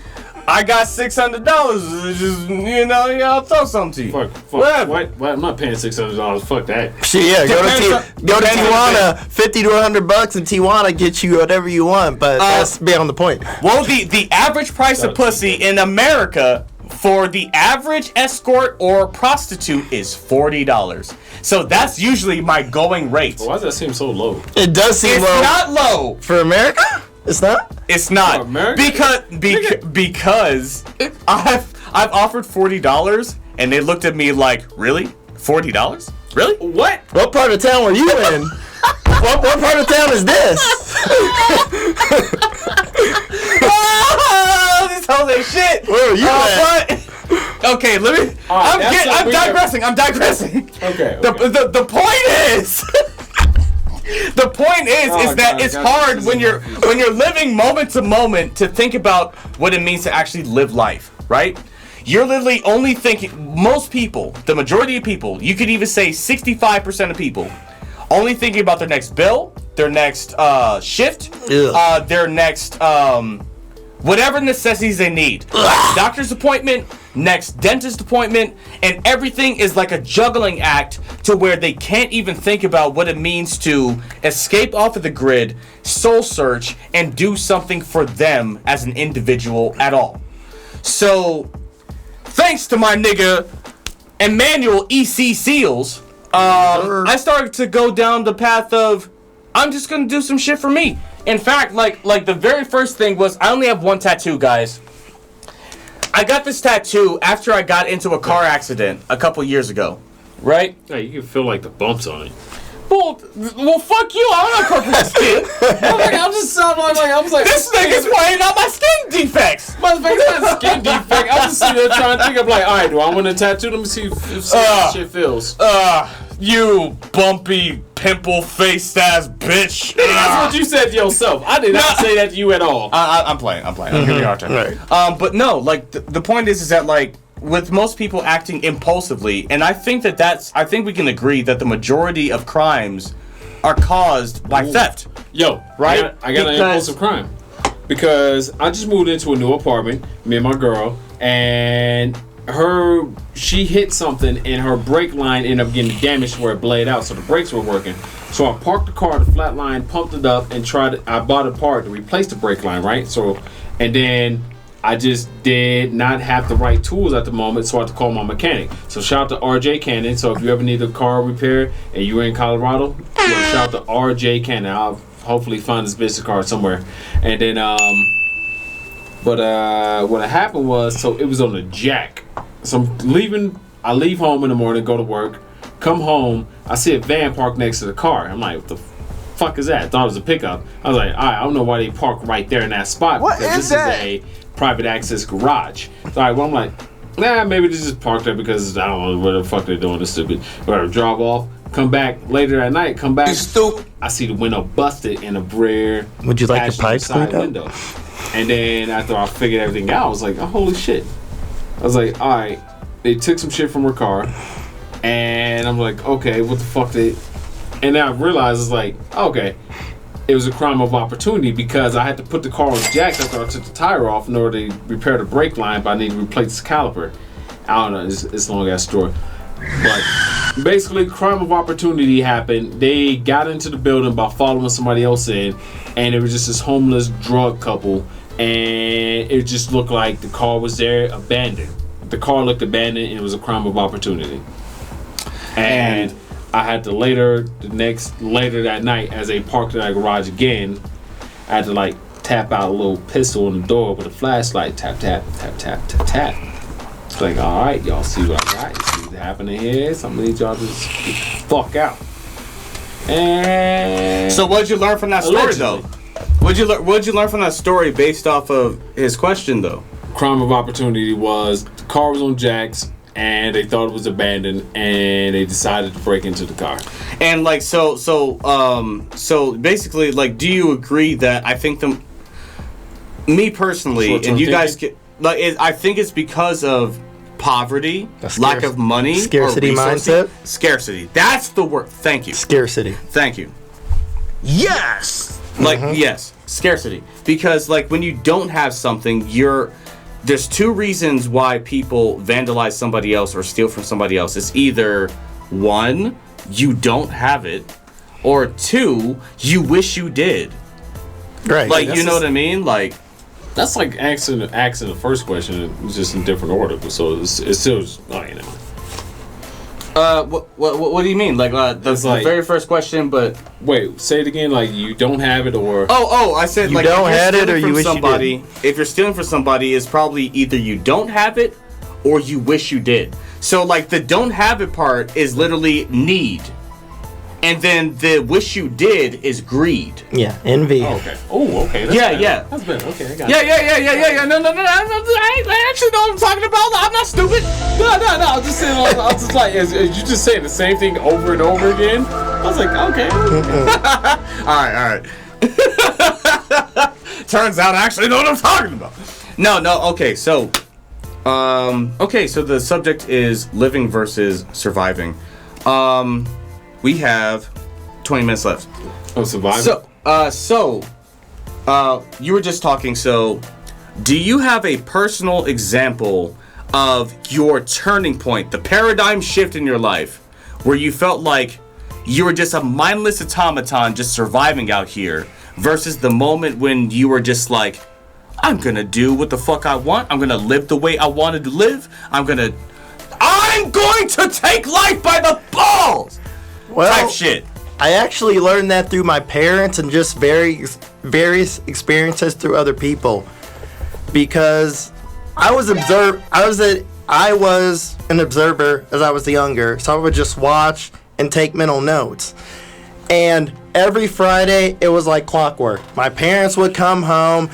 I got $600. Just, I'll throw something to you. Fuck. What? I'm not paying $600. Fuck that. Shit, yeah. Go to Tijuana. $50 to $100 in Tijuana gets you whatever you want, but that's beyond the point. Well, the average price of pussy in America for the average escort or prostitute is $40. So that's usually my going rate. Why does that seem so low? It does seem low. It's not low. For America? It's not? It's not. For America? Because I've offered $40 and they looked at me like, really? $40? Really? What? What part of town were you in? what part of town is this? Oh, this whole shit. Where are you at? Okay, let me. I'm digressing. Okay. The point is. The point is that it's hard when you're living moment to moment to think about what it means to actually live life, right? You're literally only thinking, most people, the majority of people, you could even say 65% of people, only thinking about their next bill, their next shift, their next whatever necessities they need. Doctor's appointment, next dentist appointment, and everything is like a juggling act to where they can't even think about what it means to escape off of the grid, soul search, and do something for them as an individual at all. So, thanks to my nigga Emmanuel EC Seals, I started to go down the path of, I'm just gonna do some shit for me. In fact, like the very first thing was, I only have one tattoo, guys. I got this tattoo after I got into a car accident a couple years ago, right? Yeah, you can feel like the bumps on it. Well, fuck you. I don't have purple skin. I'm just I was like, This nigga's pointing out my skin defects. Motherfucker, it's not a skin defect. I'm just sitting there trying to think. I'm like, all right, do I want to tattoo? Let me see if how shit feels. You bumpy, pimple-faced ass bitch. That's what you said to yourself. I did not say that to you at all. I'm playing. I'm giving you a hard time. Right. But no, like the point is that like with most people acting impulsively, and I think we can agree that the majority of crimes are caused by theft. Yo, right? I got an impulsive crime because I just moved into a new apartment. Me and my girl, and she hit something and her brake line ended up getting damaged where it blade out, so the brakes were working. So I parked the car, the flat line, pumped it up, and I bought a part to replace the brake line, right? So, and then I just did not have the right tools at the moment, so I had to call my mechanic. So shout out to RJ Cannon. So if you ever need a car repair and you're in Colorado, shout out to RJ Cannon. I'll hopefully find this business card somewhere. And then, but what happened was, so it was on the jack. So I leave home in the morning, go to work, come home, I see a van parked next to the car. I'm like, what the fuck is that? I thought it was a pickup. I was like, all right, I don't know why they park right there in that spot. What because is this that? is a private access garage. So I'm like, nah, maybe they just parked there because I don't know what the fuck they're doing. This stupid. Whatever, drive off, come back later at night, I see the window busted in a rear. Would you like the pipes side cleaned up? window. And then after I figured everything out, I was like, oh, holy shit. I was like, all right, they took some shit from her car, and I'm like, okay, what the fuck and then I realized it's like, okay, it was a crime of opportunity because I had to put the car on jack after I took the tire off in order to repair the brake line, but I need to replace the caliper. I don't know, it's a long ass story. But basically, crime of opportunity happened. They got into the building by following somebody else in, and it was just this homeless drug couple, and it just looked like the car was there abandoned. The car looked abandoned, and it was a crime of opportunity. And I had to later that night, as they parked in that garage again, I had to like tap out a little pistol on the door with a flashlight. Tap, tap, tap, tap, tap, tap. It's like, all right, y'all see what I got? You see what's happening here? Some of these y'all just get the fuck out. And so what'd you learn from that story, though? What'd you learn from that story based off of his question, though? Crime of opportunity was the car was on jacks, and they thought it was abandoned, and they decided to break into the car. And like, so basically, like, do you agree that I think me personally, Short-term and you thinking? guys get like, I think it's because of poverty, lack of money, scarcity mindset. Scarcity. That's the word. Thank you. Scarcity. Thank you. Yes! Like, yes, scarcity. Because, like, when you don't have something, there's two reasons why people vandalize somebody else or steal from somebody else. It's either, one, you don't have it, or two, you wish you did. Right. Like, you know what I mean? Like, That's like asking the first question, it's just in different order. So it's still just, you know. What do you mean? Like, the very first question, but Wait, say it again. Like, you don't have it, or I said, You like, don't if you're have it, stealing or you from wish you somebody. If you're stealing from somebody, it's probably either you don't have it or you wish you did. So, like, the don't have it part is literally need, and then the wish you did is greed. Yeah, envy. Oh, okay. Oh, okay. That's Yeah, better. yeah. That's better. Okay, I got Yeah. it. No. I actually know what I'm talking about. I'm not stupid. No. I'm just saying. I was just like, is you just saying the same thing over and over again? I was like, okay. All right. Turns out I actually know what I'm talking about. No. Okay, so the subject is living versus surviving. We have 20 minutes left. Oh, surviving. So, you were just talking. So, do you have a personal example of your turning point, the paradigm shift in your life, where you felt like you were just a mindless automaton just surviving out here, versus the moment when you were just like, I'm gonna do what the fuck I want. I'm gonna live the way I wanted to live. I'm going to take life by the balls. Well, Type shit. I actually learned that through my parents and just various experiences through other people, because I was an observer as I was younger, so I would just watch and take mental notes. And every Friday, it was like clockwork. My parents would come home,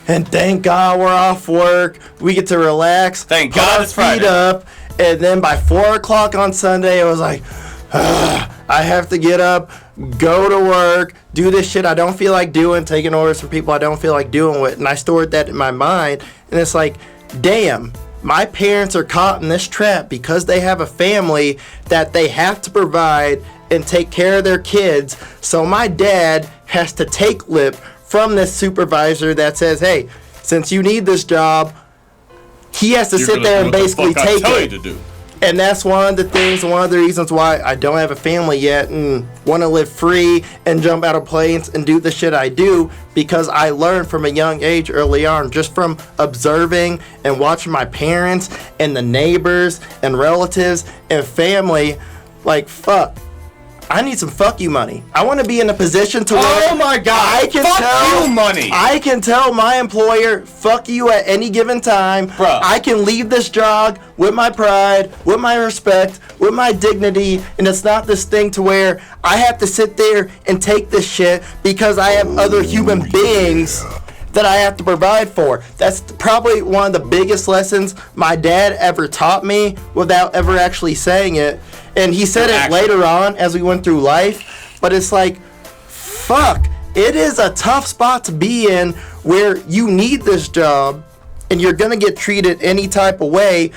and thank God we're off work. We get to relax. Thank God it's Friday. Feet up, and then by 4 o'clock on Sunday, it was like, I have to get up, go to work, do this shit I don't feel like doing, taking orders from people I don't feel like doing with. And I stored that in my mind, and it's like, damn, my parents are caught in this trap because they have a family that they have to provide and take care of their kids. So my dad has to take lip from this supervisor that says, hey, since you need this job, he has to sit there and basically take it. And that's one of the things, one of the reasons why I don't have a family yet and want to live free and jump out of planes and do the shit I do, because I learned from a young age early on, just from observing and watching my parents and the neighbors and relatives and family, like, fuck, I need some fuck you money. I want to be in a position to where, oh my God, I can fuck you money. I can tell my employer, fuck you at any given time. Bruh. I can leave this job with my pride, with my respect, with my dignity, and it's not this thing to where I have to sit there and take this shit because I have other human beings that I have to provide for. That's probably one of the biggest lessons my dad ever taught me without ever actually saying it. And he said it later on as we went through life, but it's like, fuck, it is a tough spot to be in where you need this job and you're gonna get treated any type of way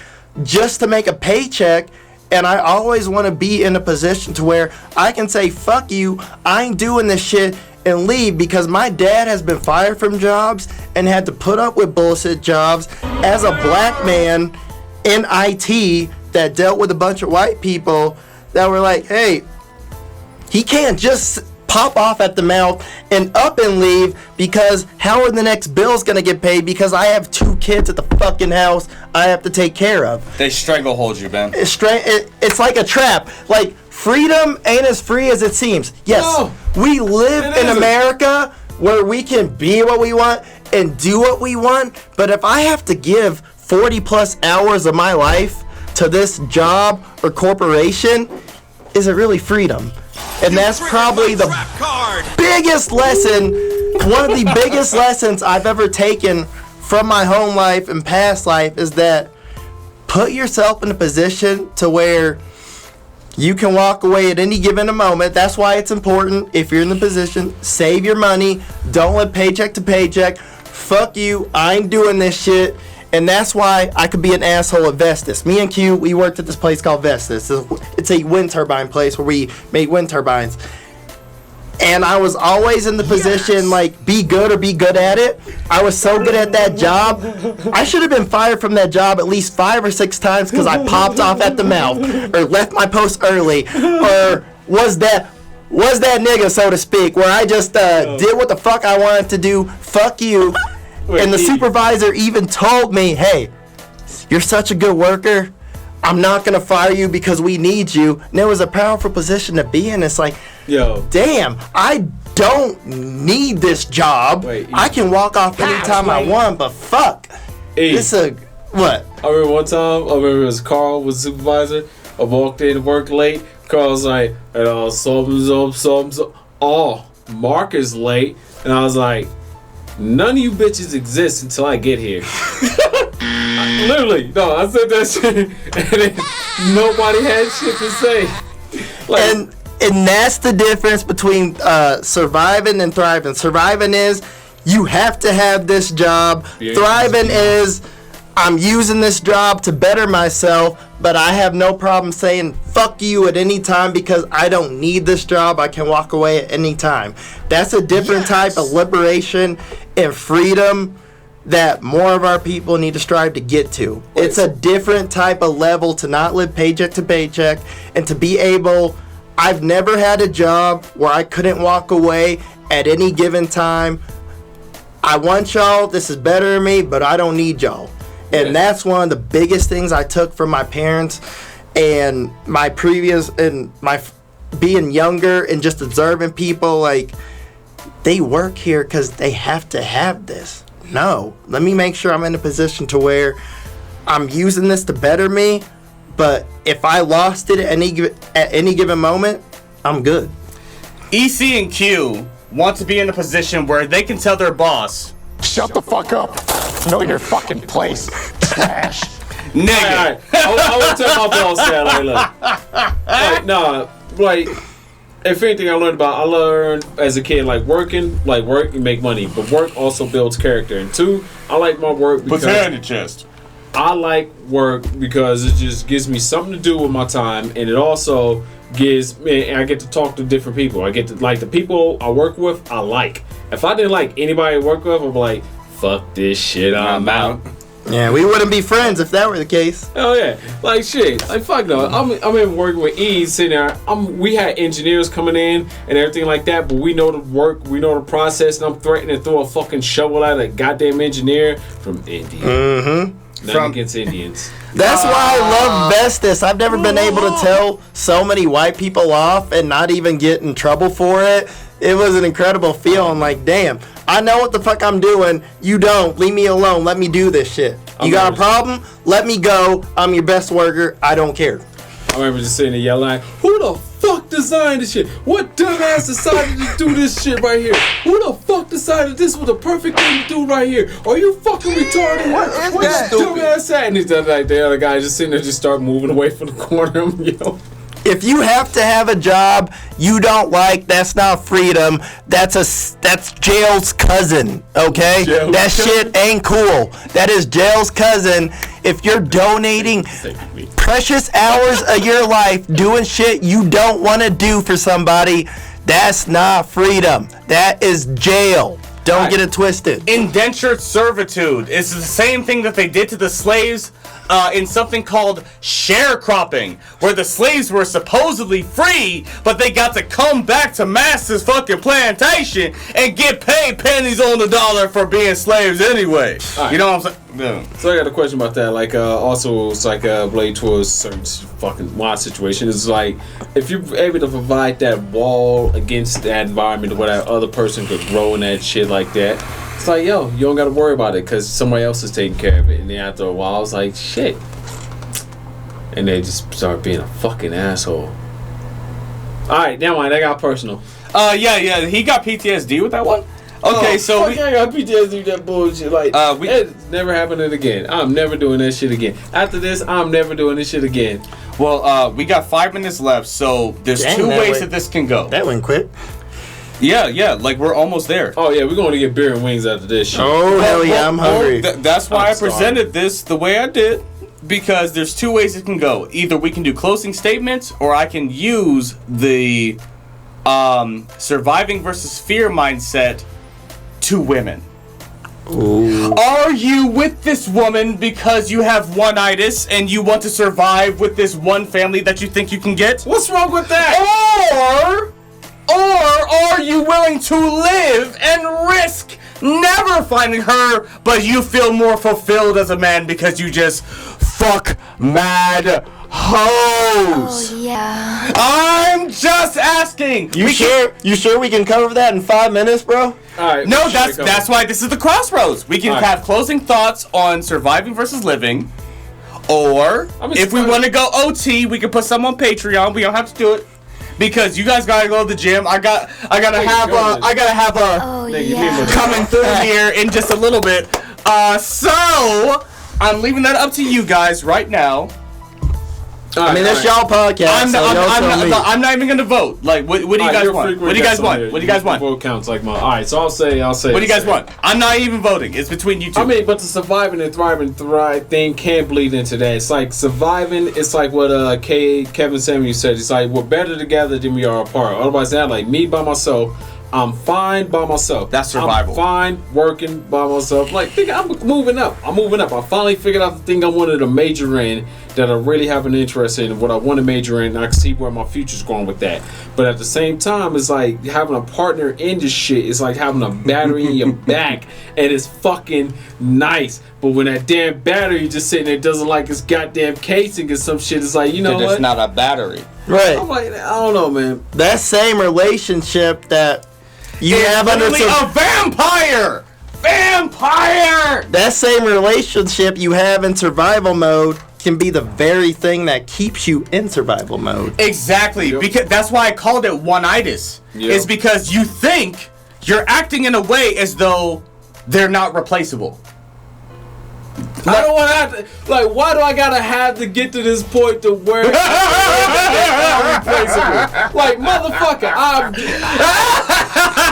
just to make a paycheck. And I always want to be in a position to where I can say, fuck you, I ain't doing this shit, and leave, because my dad has been fired from jobs and had to put up with bullshit jobs as a black man in IT that dealt with a bunch of white people that were like, hey, he can't just pop off at the mouth and up and leave, because how are the next bills gonna get paid, because I have 2 kids at the fucking house I have to take care of. They stranglehold you, Ben. It's like a trap. Like, freedom ain't as free as it seems. Yes, No, we live in America where we can be what we want and do what we want, but if I have to give 40 plus hours of my life to this job or corporation, is it really freedom? And that's probably the biggest lesson, one of the biggest lessons I've ever taken from my home life and past life, is that put yourself in a position to where you can walk away at any given moment. That's why it's important, if you're in the position, save your money, don't live paycheck to paycheck. Fuck you, I ain't doing this shit. And that's why I could be an asshole at Vestas. Me and Q, we worked at this place called Vestas. It's a wind turbine place where we made wind turbines. And I was always in the position, like, be good or be good at it. I was so good at that job. I should have been fired from that job at least 5 or 6 times because I popped off at the mouth or left my post early, or was that nigga, so to speak, where I just did what the fuck I wanted to do. Fuck you. And the supervisor even told me, hey, you're such a good worker, I'm not going to fire you because we need you. And it was a powerful position to be in. It's like, yo, damn, I don't need this job. I can walk off anytime I want, but fuck. It's a, what? I remember one time, it was Carl was supervisor. I walked in to work late. Carl's like, Mark is late. And I was like, none of you bitches exist until I get here. I said that shit, and then nobody had shit to say. Like, and that's the difference between surviving and thriving. Surviving is you have to have this job. Yeah, thriving is I'm using this job to better myself, but I have no problem saying fuck you at any time because I don't need this job. I can walk away at any time. That's a different type of liberation and freedom that more of our people need to strive to get to. It's a different type of level to not live paycheck to paycheck and to be able... I've never had a job where I couldn't walk away at any given time. I want y'all, this is better than me, but I don't need y'all. And that's one of the biggest things I took from my parents and my previous, and my being younger and just observing people, like, they work here because they have to have this. No, let me make sure I'm in a position to where I'm using this to better me, but if I lost it at any given moment, I'm good. EC and Q want to be in a position where they can tell their boss, Shut the fuck up. Know your fucking place. Trash. nigga. I want to tell my boss that, like, look. Like, if anything I learned as a kid, like, work, you make money. But work also builds character. And two, I like my work because... Put your hand in your chest. I like work because it just gives me something to do with my time, and it also gives me, I get to talk to different people. I get to, like, the people I work with, I like. If I didn't like anybody I work with, I'm like, fuck this shit, I'm out. Yeah, we wouldn't be friends if that were the case. Oh yeah, like shit, like fuck no. I'm in working with E sitting there. We had engineers coming in and everything like that, but we know the work, we know the process, and I'm threatening to throw a fucking shovel at a goddamn engineer from India. Mm-hmm. Nothing against Indians. That's why I love Vestas. I've never been able to tell so many white people off and not even get in trouble for it. It was an incredible feeling. Like, damn, I know what the fuck I'm doing. You don't. Leave me alone. Let me do this shit. You got a problem? Let me go. I'm your best worker. I don't care. I remember just sitting there yelling, who the fuck designed this shit? What dumbass decided to do this shit right here? Who the fuck decided this was the perfect thing to do right here? Are you fucking retarded? Where's dumbass at? And he's like, the other guy just sitting there, just start moving away from the corner. Yo. If you have to have a job you don't like, that's not freedom. That's jail's cousin, okay? That shit ain't cool. That is jail's cousin. If you're donating precious hours of your life doing shit you don't want to do for somebody, that's not freedom. That is jail. Don't get it twisted. Indentured servitude is the same thing that they did to the slaves in something called sharecropping, where the slaves were supposedly free, but they got to come back to master's fucking plantation and get paid pennies on the dollar for being slaves anyway. Right. You know what I'm saying? Yeah. So I got a question about that. Like, also, it's like blade towards certain fucking wild situation. It's like, if you're able to provide that wall against that environment where that other person could grow in that shit like that, it's like, yo, you don't got to worry about it because somebody else is taking care of it. And then after a while, it's like, shit. And they just start being a fucking asshole. Alright, never mind, that got personal. Yeah, he got PTSD with that one. Okay, so I got PTSD with that bullshit. Like, it's never happening again. I'm never doing that shit again. After this, I'm never doing this shit again. Well, we got 5 minutes left, so there's two ways that this can go. That went quick. Yeah, like we're almost there. Oh yeah, we're going to get beer and wings after this shit. Oh hell yeah, I'm hungry. That's why I presented this the way I did, because there's 2 ways it can go. Either we can do closing statements, or I can use the surviving versus fear mindset to women. Ooh. Are you with this woman because you have one-itis and you want to survive with this one family that you think you can get? What's wrong with that? Or are you willing to live and risk never finding her, but you feel more fulfilled as a man because you just fuck mad hoes? Oh yeah. I'm just asking. You sure we can cover that in 5 minutes, bro? Alright. No, that's why this is the crossroads. We can have closing thoughts on surviving versus living. Or if we want to go OT, we can put some on Patreon. We don't have to do it. Because you guys gotta go to the gym. I gotta have coming through here in just a little bit. So I'm leaving that up to you guys right now. I mean, that's y'all podcast. I'm not even gonna vote. Like, what do you guys want? What do you guys want? What do you guys want? Vote counts like mine. All right, so I'll say. What do you guys want? I'm not even voting. It's between you two. I mean, but the surviving and thriving thing can't bleed into that. It's like surviving. It's like what Kevin Samuels said. It's like we're better together than we are apart. Otherwise, that like me by myself. I'm fine by myself. That's survival. I'm fine working by myself. Like, think I'm moving up. I finally figured out the thing I wanted to major in that I really have an interest in, what I want to major in, and I can see where my future's going with that. But at the same time, it's like having a partner in this shit is like having a battery in your back, and it's fucking nice. But when that damn battery just sitting there doesn't like its goddamn casing or some shit, it's like, you know what? It's not a battery. Right. I'm like, I don't know, man. That same relationship that you have under a vampire. That same relationship you have in survival mode can be the very thing that keeps you in survival mode. Exactly. Yep. Because that's why I called it one-itis. Yep. Is because you think you're acting in a way as though they're not replaceable. I don't want to have to. Like, why do I gotta have to get to this point to where I'm replaceable? Like, motherfucker,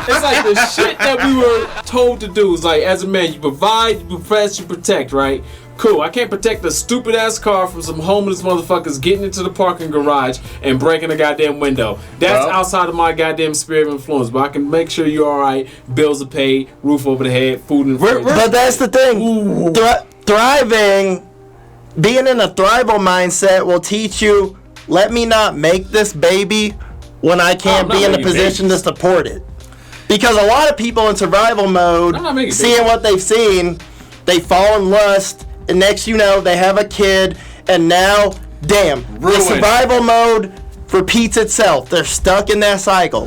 it's like the shit that we were told to do. Is like, as a man, you provide, you profess, you protect, right? Cool. I can't protect a stupid ass car from some homeless motherfuckers getting into the parking garage and breaking a goddamn window. That's outside of my goddamn sphere of influence. But I can make sure you're alright. Bills are paid, roof over the head, food in the fridge. But that's the thing. Thriving, being in a thrival mindset will teach you, let me not make this baby when I can't be in a position to support it. Because a lot of people in survival mode, seeing what they've seen, they fall in lust, and next you know, they have a kid, and now, damn, the survival mode repeats itself. They're stuck in that cycle.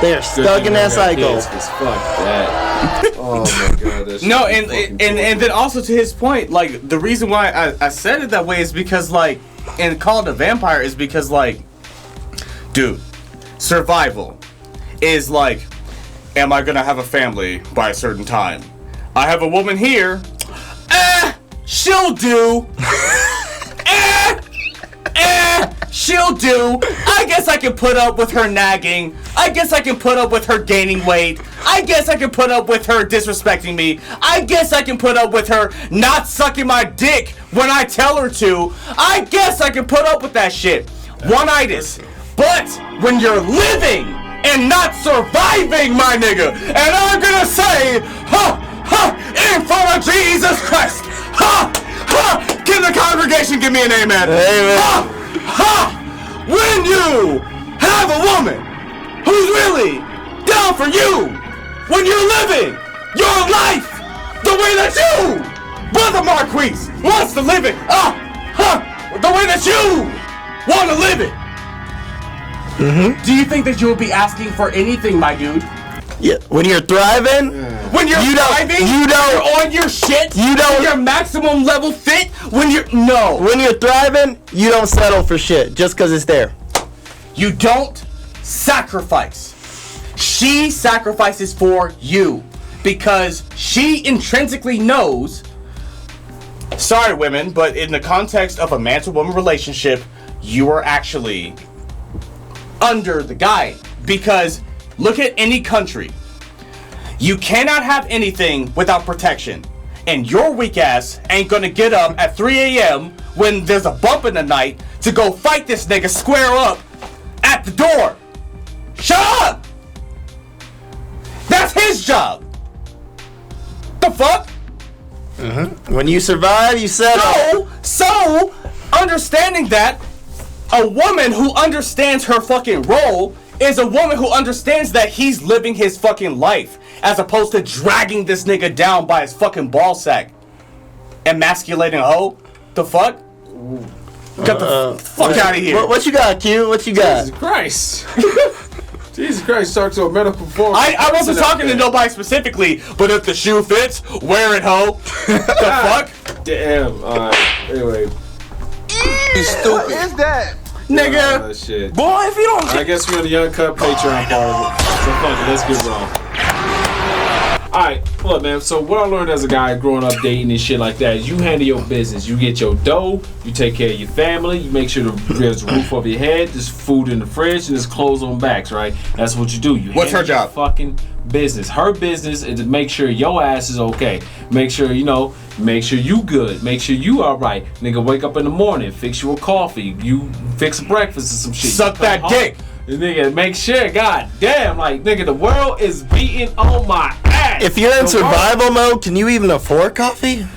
They're stuck in that cycle. Fuck that. Oh my god. That shit No, and then also to his point, like, the reason why I said it that way is because, like, and call it a vampire is because, like, dude, survival is like, am I gonna have a family by a certain time? I have a woman here. She'll do. She'll do. I guess I can put up with her nagging. I guess I can put up with her gaining weight. I guess I can put up with her disrespecting me. I guess I can put up with her not sucking my dick when I tell her to. I guess I can put up with that shit. One-itis. But when you're living and not surviving, my nigga, and I'm gonna say, in front of Jesus Christ, can the congregation give me an amen? Amen. When you have a woman who's really down for you, when you're living your life the way that you, Brother Marquise, wants to live it, the way that you want to live it. Mm-hmm. Do you think that you'll be asking for anything, my dude? Yeah. When you're thriving, when you're thriving, you're on your shit, your maximum level fit, when you're thriving, you don't settle for shit just because it's there. You don't sacrifice. She sacrifices for you because she intrinsically knows, sorry women, but in the context of a man to woman relationship, you are actually under the guy. Because look at any country. You cannot have anything without protection. And your weak ass ain't gonna get up at 3 a.m. when there's a bump in the night to go fight this nigga square up at the door. Shut up! That's his job. The fuck? Mm-hmm. When you survive, you settle. So, understanding that, a woman who understands her fucking role is a woman who understands that he's living his fucking life, as opposed to dragging this nigga down by his fucking ball sack. Emasculating a hoe? The fuck? Get the fuck out of here. What you got, Q? What you got? Jesus Christ. Jesus Christ, talk to a medical performer. I wasn't talking to nobody specifically, but if the shoe fits, wear it, hoe. The fuck? Damn. Anyway. You stupid. What is that? Nigga. Shit. Boy, if you don't... I guess we're in the Young Cut Patreon part of it. So fuck it, let's get wrong. Alright, look man, so what I learned as a guy growing up dating and shit like that is you handle your business. You get your dough, you take care of your family, you make sure there's a roof over your head, there's food in the fridge, and there's clothes on backs, right? That's what you do. What's her job? Fucking business. Her business is to make sure your ass is okay. Make sure, make sure you good. Make sure you alright. Nigga, wake up in the morning, fix you a coffee, you fix breakfast or some shit. Suck that dick. Nigga, make sure, god damn, like, nigga, the world is beating on my ass. If you're in survival mode, can you even afford coffee?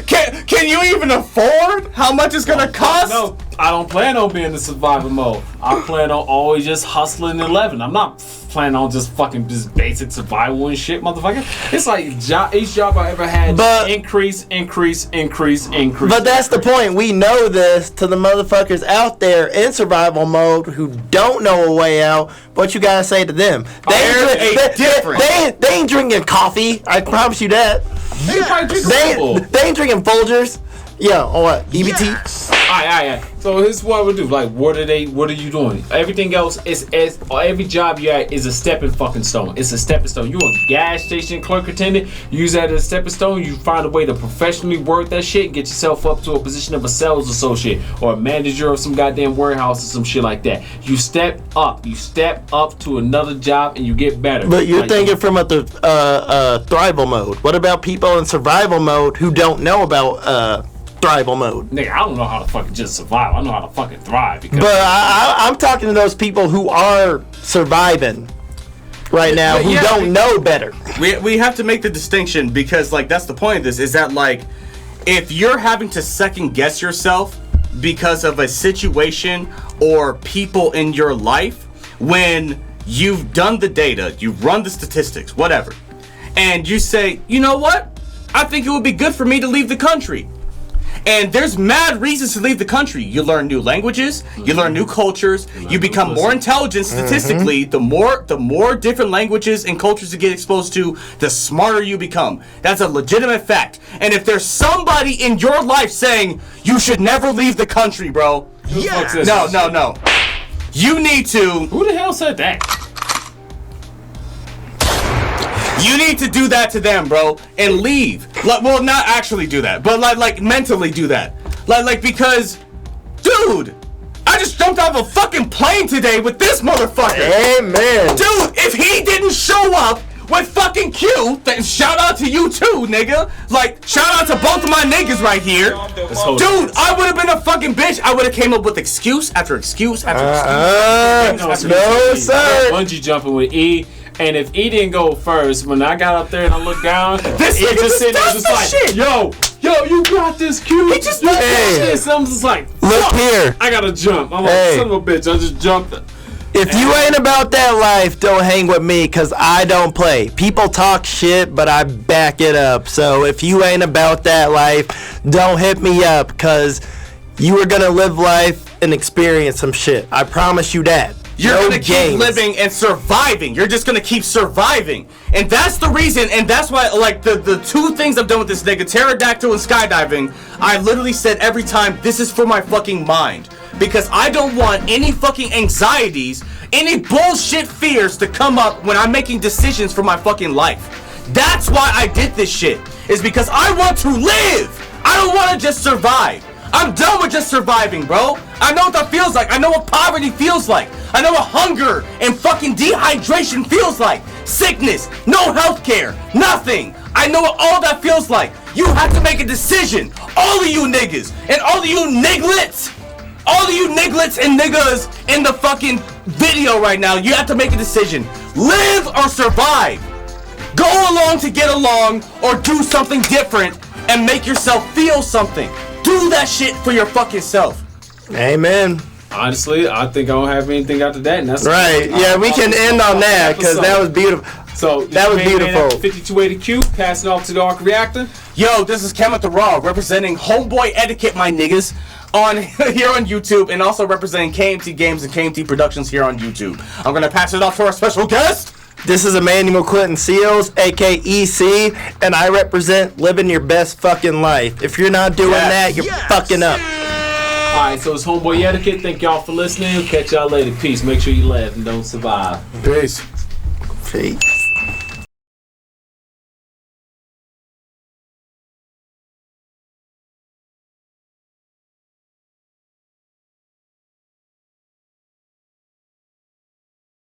Can you even afford how much it's gonna cost? No, I don't plan on being in survival mode. I plan on always just hustling and living. I'm not planning on just fucking just basic survival and shit, motherfucker. It's like each job I ever had, increase. But that's the point. We know this to the motherfuckers out there in survival mode who don't know a way out. What you gotta say to them? They ain't drinking coffee. I promise you that. They ain't drinking Folgers. Yeah, on what? EBT? Alright. So here's what we do. Like, what are you doing? Everything else is every job you at is a stepping fucking stone. It's a stepping stone. You a gas station clerk attendant, use that as a stepping stone. You find a way to professionally work that shit, get yourself up to a position of a sales associate or a manager of some goddamn warehouse or some shit like that. You step up. You step up to another job and you get better. But you're thinking from a thrival mode. What about people in survival mode who don't know about thrival mode? Nigga, I don't know how to fucking just survive. I know how to fucking thrive. Because But I'm talking to those people who are surviving right now, who don't know better. We have to make the distinction because, like, that's the point of this, is that, like, if you're having to second guess yourself because of a situation or people in your life, when you've done the data, you've run the statistics, whatever, and you say, you know what? I think it would be good for me to leave the country. And there's mad reasons to leave the country. You learn new languages, you learn new cultures, you become more intelligent statistically. The more different languages and cultures you get exposed to, the smarter you become. That's a legitimate fact. And if there's somebody in your life saying you should never leave the country, bro, no. You need to. Who the hell said that? You need to do that to them, bro, and leave. Like, well, not actually do that, but like mentally do that. Like because, dude, I just jumped off a fucking plane today with this motherfucker. Amen. Dude, if he didn't show up with fucking Q, then shout out to you too, nigga. Like, shout out to both of my niggas right here. Dude, I would have been a fucking bitch. I would have came up with excuse after excuse after excuse. No, sir. Bungee jumping with E. And if E didn't go first, when I got up there and I looked down, this it just sitting there just like, shit. yo, you got this, Q. He just got this. I'm just like, look here. I gotta jump. I'm like, son of a bitch, I just jumped. If you ain't about that life, don't hang with me, because I don't play. People talk shit, but I back it up. So if you ain't about that life, don't hit me up, because you are going to live life and experience some shit. I promise you that. You're gonna keep living and surviving. You're just gonna keep surviving. And that's the reason, and that's why, like, the two things I've done with this nigga, pterodactyl and skydiving, I literally said every time, this is for my fucking mind. Because I don't want any fucking anxieties, any bullshit fears to come up when I'm making decisions for my fucking life. That's why I did this shit, is because I want to live. I don't want to just survive. I'm done with just surviving, bro. I know what that feels like. I know what poverty feels like. I know what hunger and fucking dehydration feels like. Sickness, no health care, nothing. I know what all that feels like. You have to make a decision. All of you niggas and all of you nigglets. All of you nigglets and niggas in the fucking video right now, you have to make a decision. Live or survive. Go along to get along or do something different and make yourself feel something. Do that shit for your fucking self. Amen. Honestly, I think I don't have anything after that, and that's right. Yeah, we can end on that because that was beautiful. So that was beautiful. 5280Q, passing off to the Arc Reactor. Yo, this is Kemet the Raw representing Homeboy Etiquette, my niggas, on here on YouTube, and also representing KMT Games and KMT Productions here on YouTube. I'm gonna pass it off to our special guest. This is Emmanuel Clinton Seals, aka EC, and I represent living your best fucking life. If you're not doing that, you're fucking up. Alright, so it's Homeboy Etiquette. Thank y'all for listening. Catch y'all later. Peace. Make sure you laugh and don't survive. Peace. Peace.